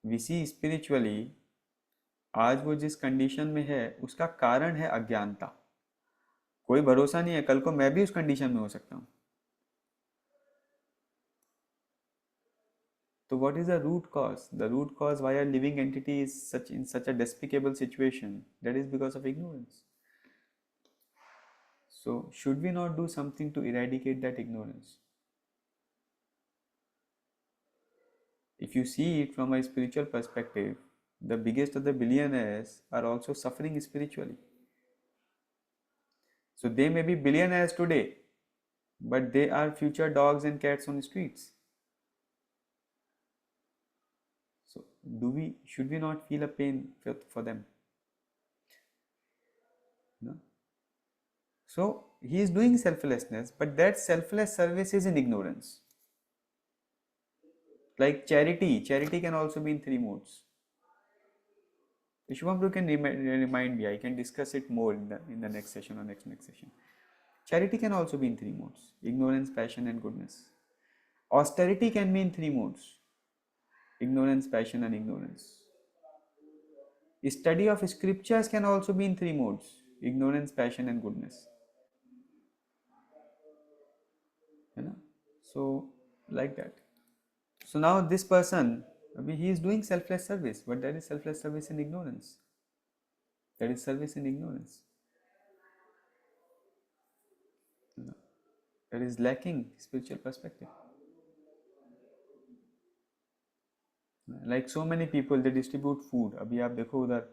We see spiritually, आज वो जिस कंडीशन में है उसका कारण है अज्ञानता. कोई भरोसा नहीं है, कल को मैं भी उस कंडीशन में हो सकता हूँ. तो what is the root cause? The root cause why a living entity is in such a despicable situation, that is because of ignorance. So should we not do something to eradicate that ignorance? If you see it from a spiritual perspective, the biggest of the billionaires are also suffering spiritually. So they may be billionaires today, but they are future dogs and cats on the streets. So should we not feel a pain for them? No? So he is doing selflessness, but that selfless service is in ignorance. Like charity can also be in 3 modes. Shubham can remind me. I can discuss it more in the next session or next session. Charity can also be in 3 modes: ignorance, passion, and goodness. Austerity can be in 3 modes: ignorance, passion, and ignorance. Study of scriptures can also be in 3 modes: ignorance, passion, and goodness. So like that. So now this person, he is doing selfless service, but that is selfless service in ignorance. That is service in ignorance. That is lacking spiritual perspective. Like so many people, they distribute food. अभी आप देखो उधर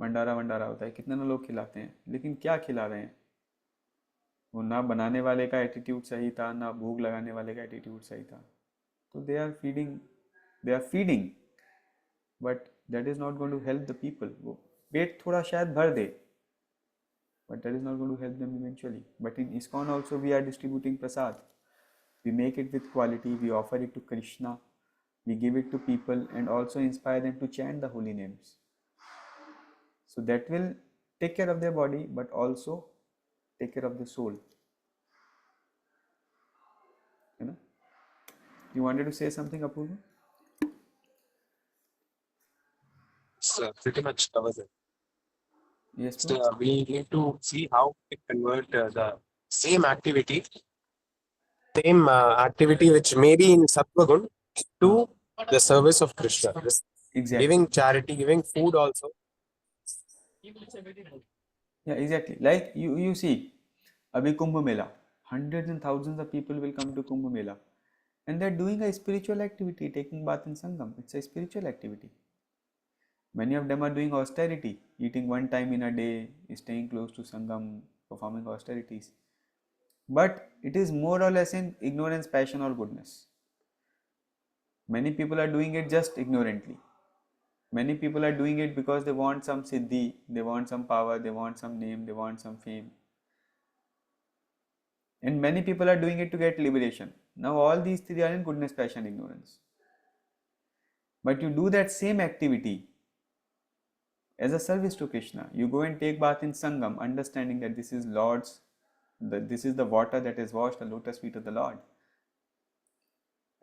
भंडारा होता है, कितने ना लोग खिलाते हैं, लेकिन क्या खिला रहे हैं? वो ना बनाने वाले का एटीट्यूड सही था, ना भूख लगाने वाले का एटीट्यूड सही था. तो they are feeding, but that is not going to help the people. वो पेट थोड़ा शायद भर दे, but that is not going to help them eventually. But in ISKCON also we are distributing prasad. We make it with quality, we offer it to Krishna, we give it to people and also inspire them to chant the holy names. So that will take care of their body, but also take care of the soul. You know. You wanted to say something, Apurva? Pretty much covers it. Yes, So, bro. we need to see how we convert the same activity which may be in Sattva-gun to the service of Krishna. Exactly. Giving charity, giving food also. Yeah, exactly. Like you see, abhi Kumbh Mela, hundreds and thousands of people will come to Kumbh Mela, and they're doing a spiritual activity, taking bath in Sangam. It's a spiritual activity. Many of them are doing austerity, eating one time in a day, staying close to Sangam, performing austerities. But it is more or less in ignorance, passion, or goodness. Many people are doing it just ignorantly. Many people are doing it because they want some siddhi, they want some power, they want some name, they want some fame. And many people are doing it to get liberation. Now all these three are in goodness, passion, ignorance. But you do that same activity as a service to Krishna. You go and take bath in Sangam, understanding that this is Lord's, this is the water that has washed the lotus feet of the Lord.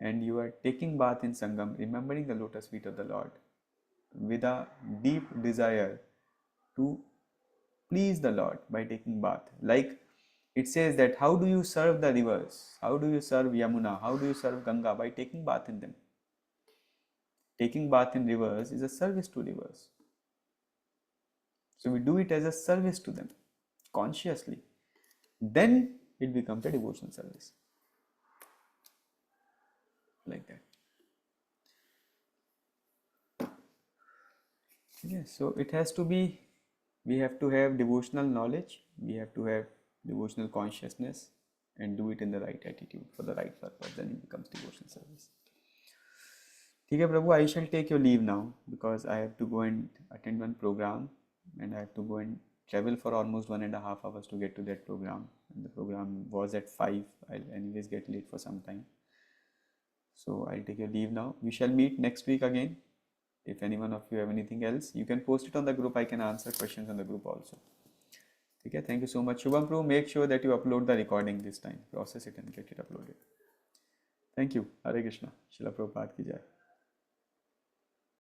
And you are taking bath in Sangam, remembering the lotus feet of the Lord with a deep desire to please the Lord by taking bath. Like it says that how do you serve the rivers? How do you serve Yamuna? How do you serve Ganga? By taking bath in them. Taking bath in rivers is a service to rivers. So we do it as a service to them consciously. Then it becomes a devotional service. Like that. Yes, so it has to be, we have to have devotional knowledge, we have to have devotional consciousness and do it in the right attitude for the right purpose, then it becomes devotional service. Okay, Prabhu, I shall take your leave now because I have to go and attend one program and I have to go and travel for almost 1.5 hours to get to that program. And the program was at 5. I'll anyways get late for some time. So I'll take your leave now. We shall meet next week again. If any one of you have anything else, you can post it on the group. I can answer questions on the group also. Okay, thank you so much. Shubham Prabhu, make sure that you upload the recording this time. Process it and get it uploaded. Thank you. Hare Krishna. Srila Prabhupada ki jai.